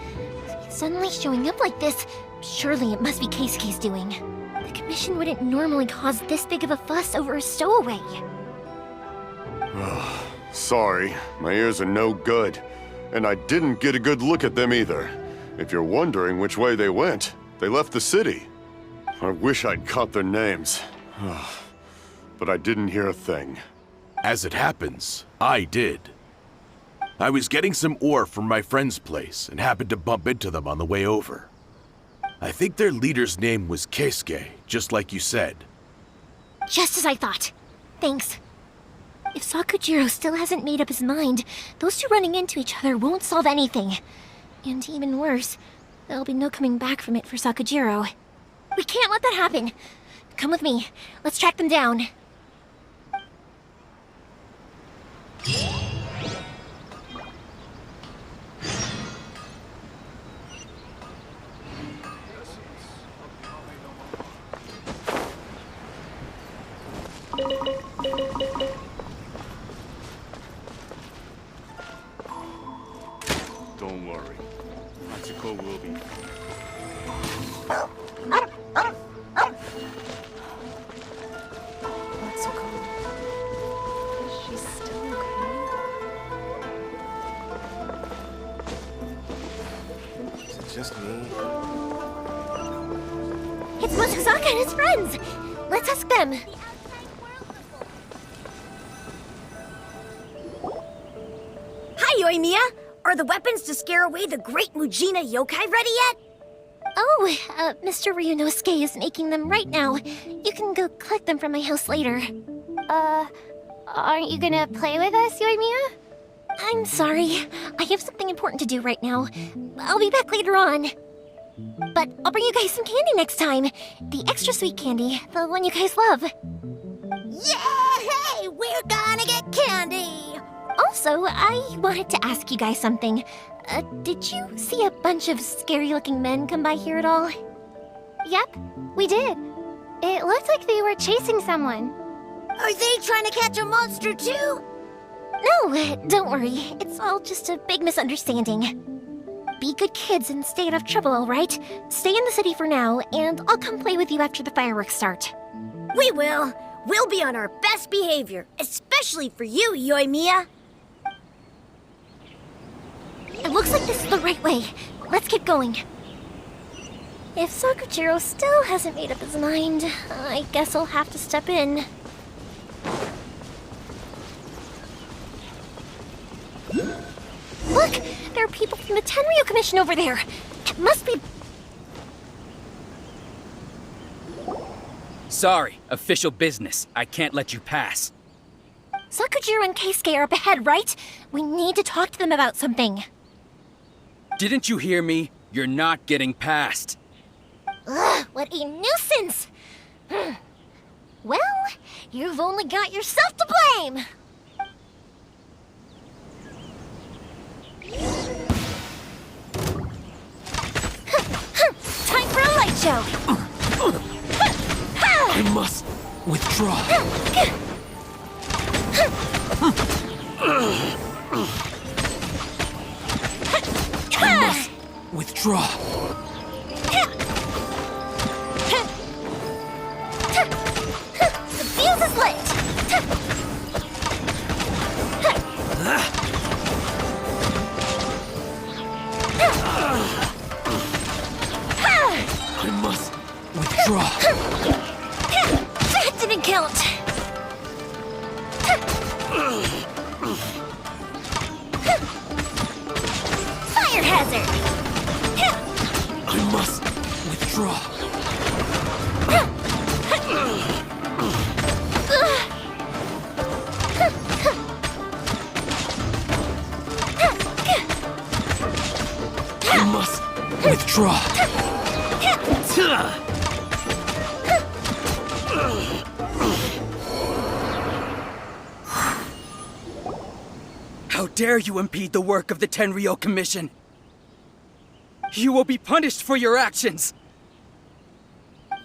Suddenly showing up like this, surely it must be Keisuke's doing. The Commission wouldn't normally cause this big of a fuss over a stowaway. Sorry, my ears are no good. And I didn't get a good look at them either. If you're wondering which way they went, they left the city. I wish I'd caught their names. But I didn't hear a thing. As it happens, I did. I was getting some ore from my friend's place and happened to bump into them on the way over. I think their leader's name was Keisuke, just like you said. Just as I thought. Thanks. If Sakujiro still hasn't made up his mind, those two running into each other won't solve anything. And even worse, there'll be no coming back from it for Sakujiro. We can't let that happen. Come with me. Let's track them down. Don't worry. Hachiko will be. Let's go. She's still okay. Is it just me? It's Mochizaka and his friends! Let's ask them. Hi, Yoimiya! Are the weapons to scare away the great Mujina yokai ready yet? Oh, Mr. Ryunosuke is making them right now. You can go collect them from my house later. Aren't you gonna play with us, Yoimiya? I'm sorry. I have something important to do right now. I'll be back later on. But I'll bring you guys some candy next time. The extra sweet candy, the one you guys love. Yay! We're gonna get candy! Also, I wanted to ask you guys something. Did you see a bunch of scary-looking men come by here at all? Yep, we did. It looked like they were chasing someone. Are they trying to catch a monster too? No, don't worry. It's all just a big misunderstanding. Be good kids and stay out of trouble, all right? Stay in the city for now, and I'll come play with you after the fireworks start. We will. We'll be on our best behavior, especially for you, Yoimiya. It looks like this is the right way. Let's keep going. If Sakujiro still hasn't made up his mind, I guess I'll have to step in. Look! There are people from the Tenryu Commission over there! It must be... Sorry, official business. I can't let you pass. Sakujiro and Keisuke are up ahead, right? We need to talk to them about something. Didn't you hear me? You're not getting past. Ugh, what a nuisance! Well, you've only got yourself to blame! Time for a light show! I must withdraw. I must withdraw. The fuse is lit! I must withdraw. That didn't count! Fire hazard! I must withdraw. I must withdraw. How dare you impede the work of the Tenryo Commission? You will be punished for your actions.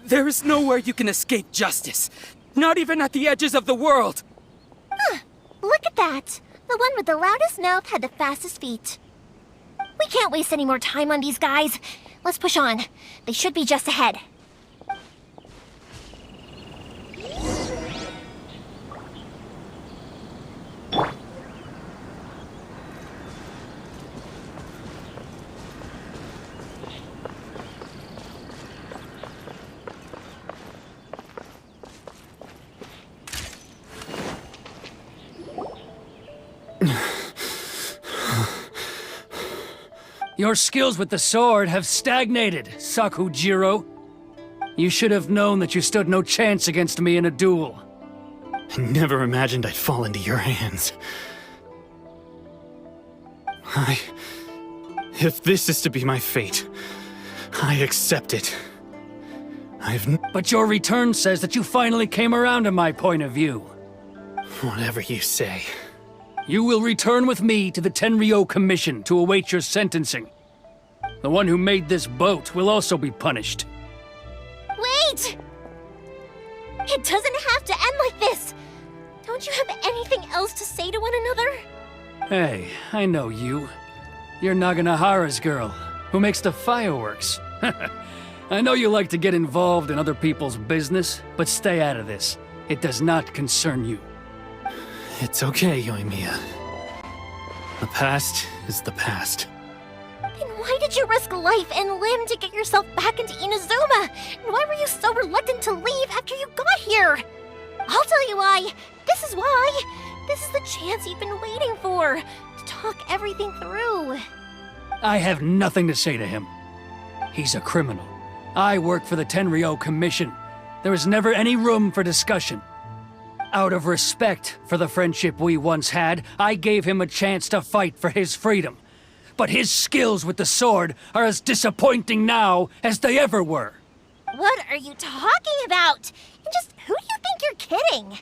There is nowhere you can escape justice, not even at the edges of the world. Look at that! The one with the loudest mouth had the fastest feet. We can't waste any more time on these guys. Let's push on. They should be just ahead. Your skills with the sword have stagnated, Sakujiro. You should have known that you stood no chance against me in a duel. I never imagined I'd fall into your hands. If this is to be my fate, I accept it. But your return says that you finally came around to my point of view. Whatever you say. You will return with me to the Tenryo Commission to await your sentencing. The one who made this boat will also be punished. Wait! It doesn't have to end like this! Don't you have anything else to say to one another? Hey, I know you. You're Naganahara's girl, who makes the fireworks. I know you like to get involved in other people's business, but stay out of this. It does not concern you. It's okay, Yoimiya. The past is the past. Then why did you risk life and limb to get yourself back into Inazuma? And why were you so reluctant to leave after you got here? I'll tell you why. This is why. This is the chance you've been waiting for, to talk everything through. I have nothing to say to him. He's a criminal. I work for the Tenryo Commission. There is never any room for discussion. Out of respect for the friendship we once had, I gave him a chance to fight for his freedom. But his skills with the sword are as disappointing now as they ever were. What are you talking about? And just who do you think you're kidding?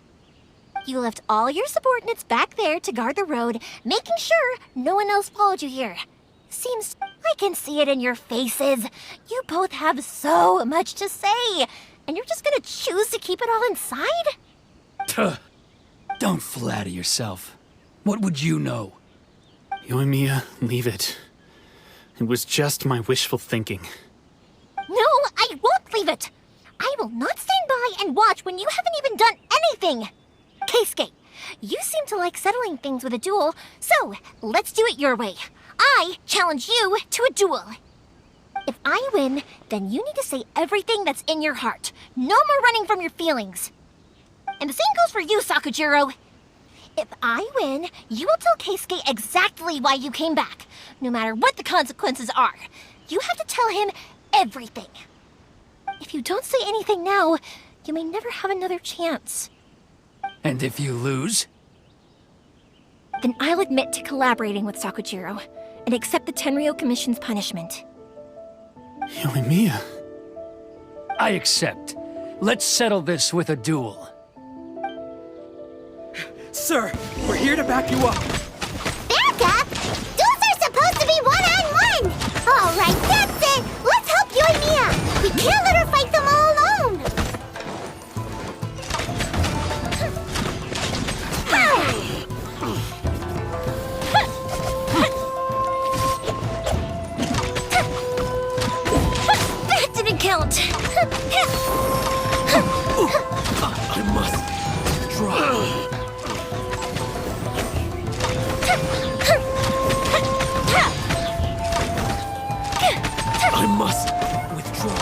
You left all your subordinates back there to guard the road, making sure no one else followed you here. Seems I can see it in your faces. You both have so much to say, and you're just gonna choose to keep it all inside? Don't flatter yourself. What would you know? Yoimiya, leave it. It was just my wishful thinking. No, I won't leave it! I will not stand by and watch when you haven't even done anything! Keisuke, you seem to like settling things with a duel, so let's do it your way. I challenge you to a duel. If I win, then you need to say everything that's in your heart. No more running from your feelings. And the same goes for you, Sakujiro. If I win, you will tell Keisuke exactly why you came back, no matter what the consequences are. You have to tell him everything. If you don't say anything now, you may never have another chance. And if you lose? Then I'll admit to collaborating with Sakujiro and accept the Tenryou Commission's punishment. Yoimiya. I accept. Let's settle this with a duel. Sir, we're here to back you up. Back up? Duels are supposed to be one-on-one! Alright, that's it! Let's help Yoimiya! We can't let her fight them all alone! That didn't count! I must try. I must withdraw.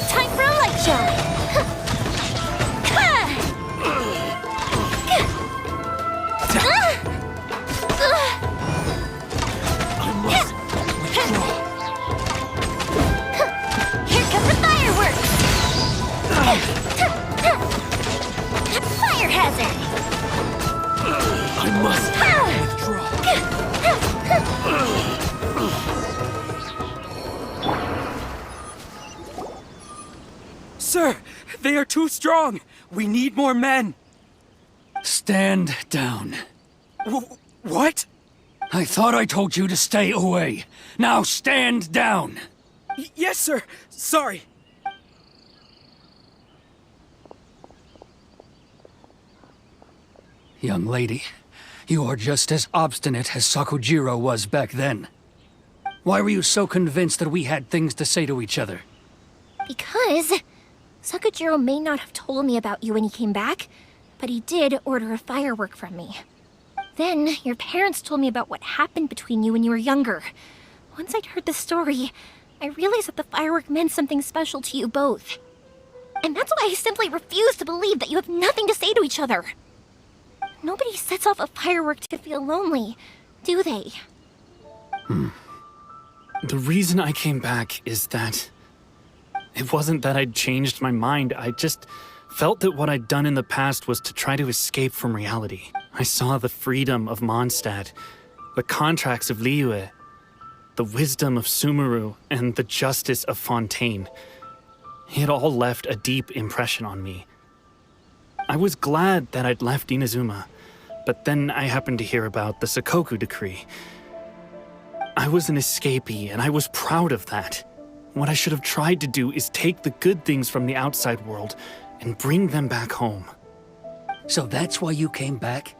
Time for a light show! I must withdraw. Here come the fireworks! Fire hazard! I must withdraw. Sir, they are too strong. We need more men. Stand down. What? I thought I told you to stay away. Now stand down. Yes, sir. Sorry. Young lady, you are just as obstinate as Sakujiro was back then. Why were you so convinced that we had things to say to each other? Because Sakujiro may not have told me about you when he came back, but he did order a firework from me. Then your parents told me about what happened between you when you were younger. Once I'd heard the story, I realized that the firework meant something special to you both. And that's why I simply refuse to believe that you have nothing to say to each other. Nobody sets off a firework to feel lonely, do they? The reason I came back is that it wasn't that I'd changed my mind. I just felt that what I'd done in the past was to try to escape from reality. I saw the freedom of Mondstadt, the contracts of Liyue, the wisdom of Sumeru, and the justice of Fontaine. It all left a deep impression on me. I was glad that I'd left Inazuma, but then I happened to hear about the Sakoku decree. I was an escapee, and I was proud of that. What I should have tried to do is take the good things from the outside world and bring them back home. So that's why you came back?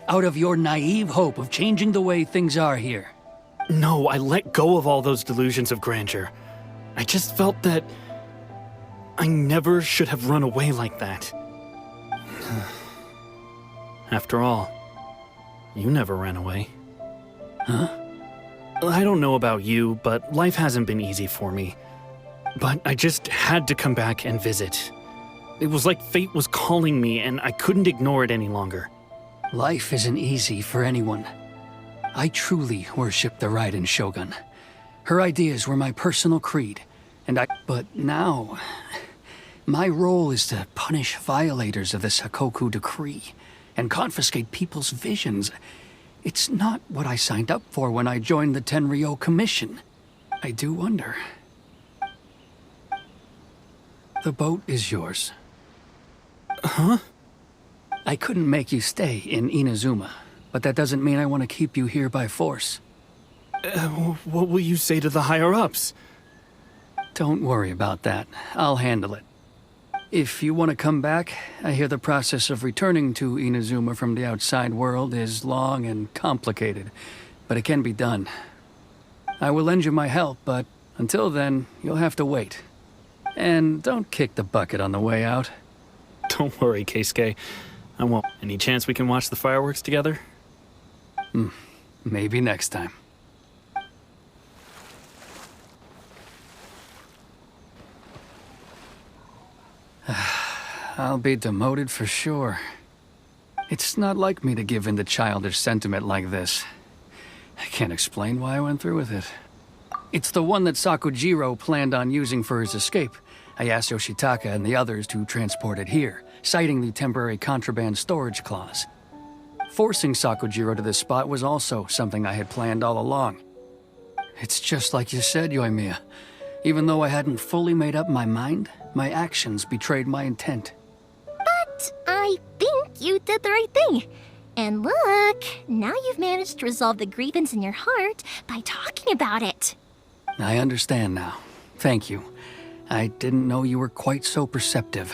Out of your naive hope of changing the way things are here? No, I let go of all those delusions of grandeur. I just felt that I never should have run away like that. After all, you never ran away. Huh? I don't know about you, but life hasn't been easy for me. But I just had to come back and visit. It was like fate was calling me, and I couldn't ignore it any longer. Life isn't easy for anyone. I truly worship the Raiden Shogun. Her ideas were my personal creed, But now, my role is to punish violators of the Sakoku decree and confiscate people's visions. It's not what I signed up for when I joined the Tenryou Commission. I do wonder. The boat is yours. Huh? I couldn't make you stay in Inazuma, but that doesn't mean I want to keep you here by force. What will you say to the higher-ups? Don't worry about that. I'll handle it. If you want to come back, I hear the process of returning to Inazuma from the outside world is long and complicated, but it can be done. I will lend you my help, but until then, you'll have to wait. And don't kick the bucket on the way out. Don't worry, Keisuke. I won't. Any chance we can watch the fireworks together? Maybe next time. I'll be demoted for sure. It's not like me to give in to childish sentiment like this. I can't explain why I went through with it. It's the one that Sakujiro planned on using for his escape. I asked Yoshitaka and the others to transport it here, citing the temporary contraband storage clause. Forcing Sakujiro to this spot was also something I had planned all along. It's just like you said, Yoimiya. Even though I hadn't fully made up my mind, my actions betrayed my intent. But I think you did the right thing. And look, now you've managed to resolve the grievance in your heart by talking about it. I understand now. Thank you. I didn't know you were quite so perceptive.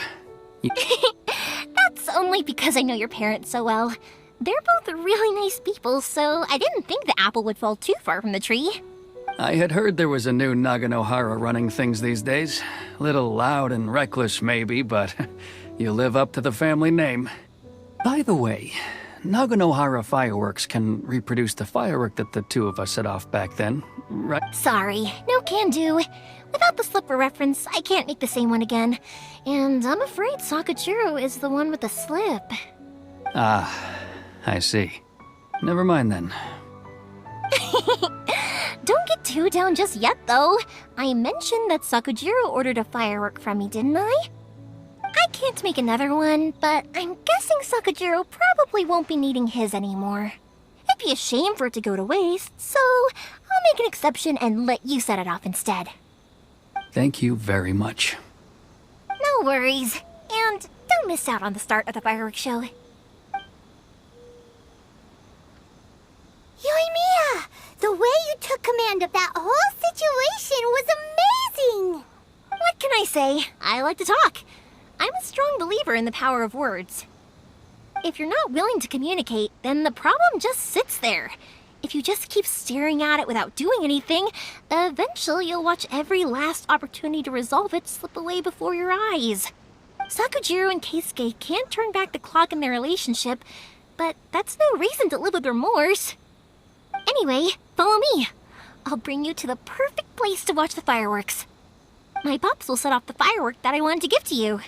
That's only because I know your parents so well. They're both really nice people, so I didn't think the apple would fall too far from the tree. I had heard there was a new Naganohara running things these days. Little loud and reckless, maybe, but you live up to the family name. By the way, Naganohara fireworks can reproduce the firework that the two of us set off back then, right? Sorry, no can do. Without the slipper reference, I can't make the same one again. And I'm afraid Sakujiro is the one with the slip. Ah, I see. Never mind then. Don't get too down just yet, though. I mentioned that Sakujiro ordered a firework from me, didn't I? I can't make another one, but I'm guessing Sakujiro probably won't be needing his anymore. It'd be a shame for it to go to waste, so I'll make an exception and let you set it off instead. Thank you very much. No worries. And don't miss out on the start of the fireworks show. Yoimiya! The way you took command of that whole situation was amazing! What can I say? I like to talk. I'm a strong believer in the power of words. If you're not willing to communicate, then the problem just sits there. If you just keep staring at it without doing anything, eventually you'll watch every last opportunity to resolve it slip away before your eyes. Sakujiro and Keisuke can't turn back the clock in their relationship, but that's no reason to live with remorse. Anyway, follow me. I'll bring you to the perfect place to watch the fireworks. My pops will set off the firework that I wanted to give to you.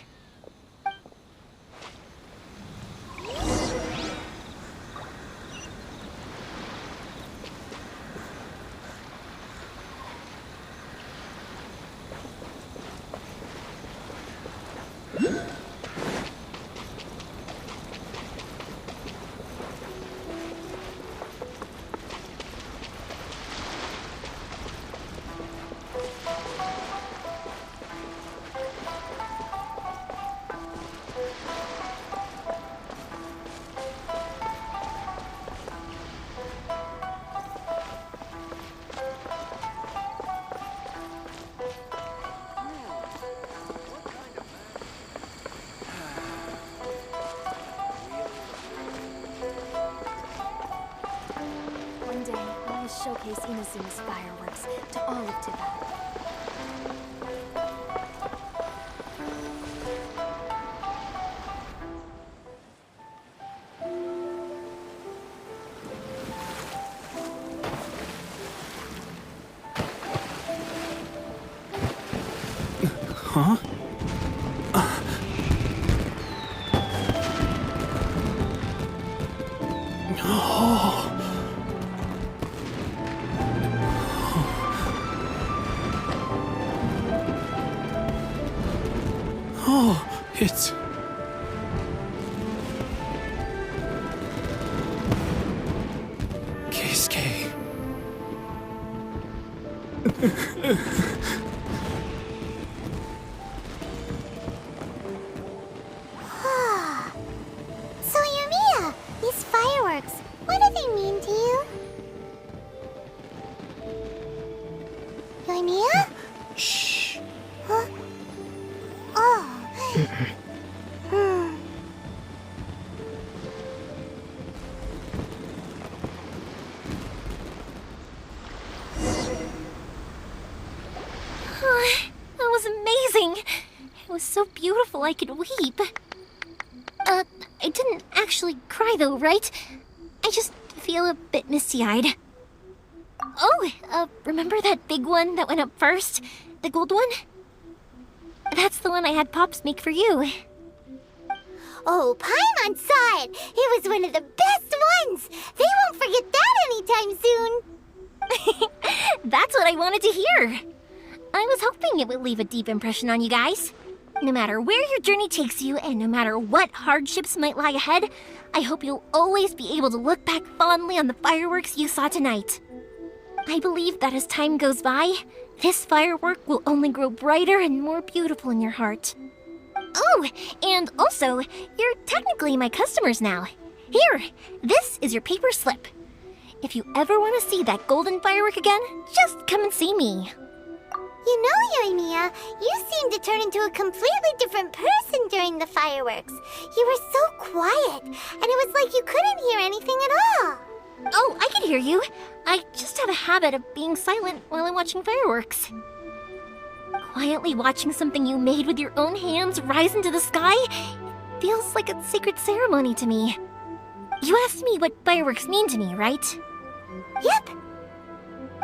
One day, I will showcase Inazuma's fireworks to all of Tibet. Huh? Oh, it's... Keisuke. So, Yoimiya, these fireworks, what do they mean to you? Yoimiya? Shh. Huh? Oh. so beautiful I could weep. I didn't actually cry though, right? I just feel a bit misty-eyed. Oh, remember that big one that went up first? The gold one? That's the one I had Pops make for you. Oh, Paimon saw it! It was one of the best ones! They won't forget that anytime soon! That's what I wanted to hear. I was hoping it would leave a deep impression on you guys. No matter where your journey takes you, and no matter what hardships might lie ahead, I hope you'll always be able to look back fondly on the fireworks you saw tonight. I believe that as time goes by, this firework will only grow brighter and more beautiful in your heart. Oh, and also, you're technically my customers now. Here, this is your paper slip. If you ever want to see that golden firework again, just come and see me. You know, Yoimiya, you seemed to turn into a completely different person during the fireworks. You were so quiet, and it was like you couldn't hear anything at all. Oh, I can hear you. I just have a habit of being silent while I'm watching fireworks. Quietly watching something you made with your own hands rise into the sky feels like a sacred ceremony to me. You asked me what fireworks mean to me, right? Yep.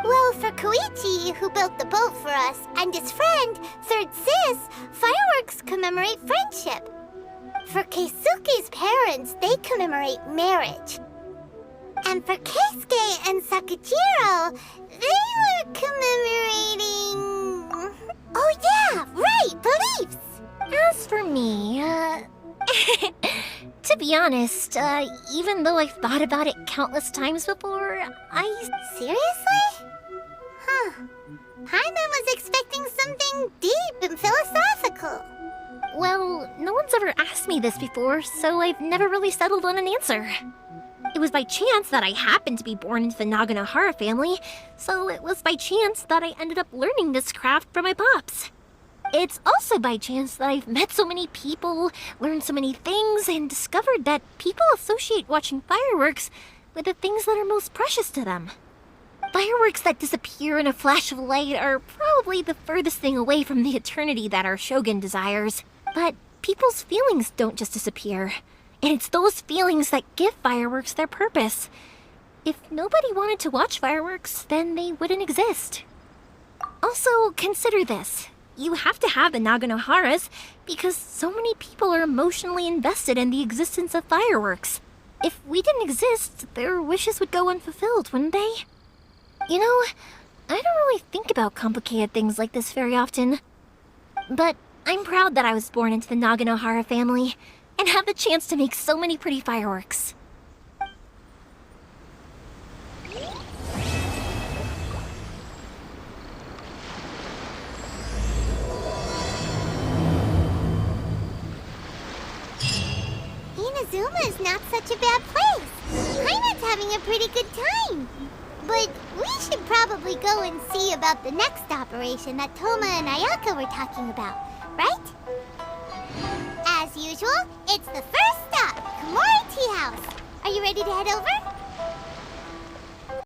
Well, for Koichi, who built the boat for us, and his friend, Third Sis, fireworks commemorate friendship. For Keisuke's parents, they commemorate marriage. And for Keisuke and Sakujiro, they were commemorating... Oh yeah, right, beliefs! As for me, to be honest, even though I've thought about it countless times before, Seriously? Huh. Paimon was expecting something deep and philosophical. Well, no one's ever asked me this before, so I've never really settled on an answer. It was by chance that I happened to be born into the Naganohara family, so it was by chance that I ended up learning this craft from my pops. It's also by chance that I've met so many people, learned so many things, and discovered that people associate watching fireworks with the things that are most precious to them. Fireworks that disappear in a flash of light are probably the furthest thing away from the eternity that our shogun desires. But people's feelings don't just disappear. And it's those feelings that give fireworks their purpose. If nobody wanted to watch fireworks, then they wouldn't exist. Also, consider this. You have to have the Naganoharas because so many people are emotionally invested in the existence of fireworks. If we didn't exist, their wishes would go unfulfilled, wouldn't they? You know, I don't really think about complicated things like this very often. But I'm proud that I was born into the Naganohara family and have the chance to make so many pretty fireworks. Inazuma is not such a bad place. Paimon's having a pretty good time. But we should probably go and see about the next operation that Toma and Ayaka were talking about, right? As usual, it's the first stop, Komori Tea House. Are you ready to head over?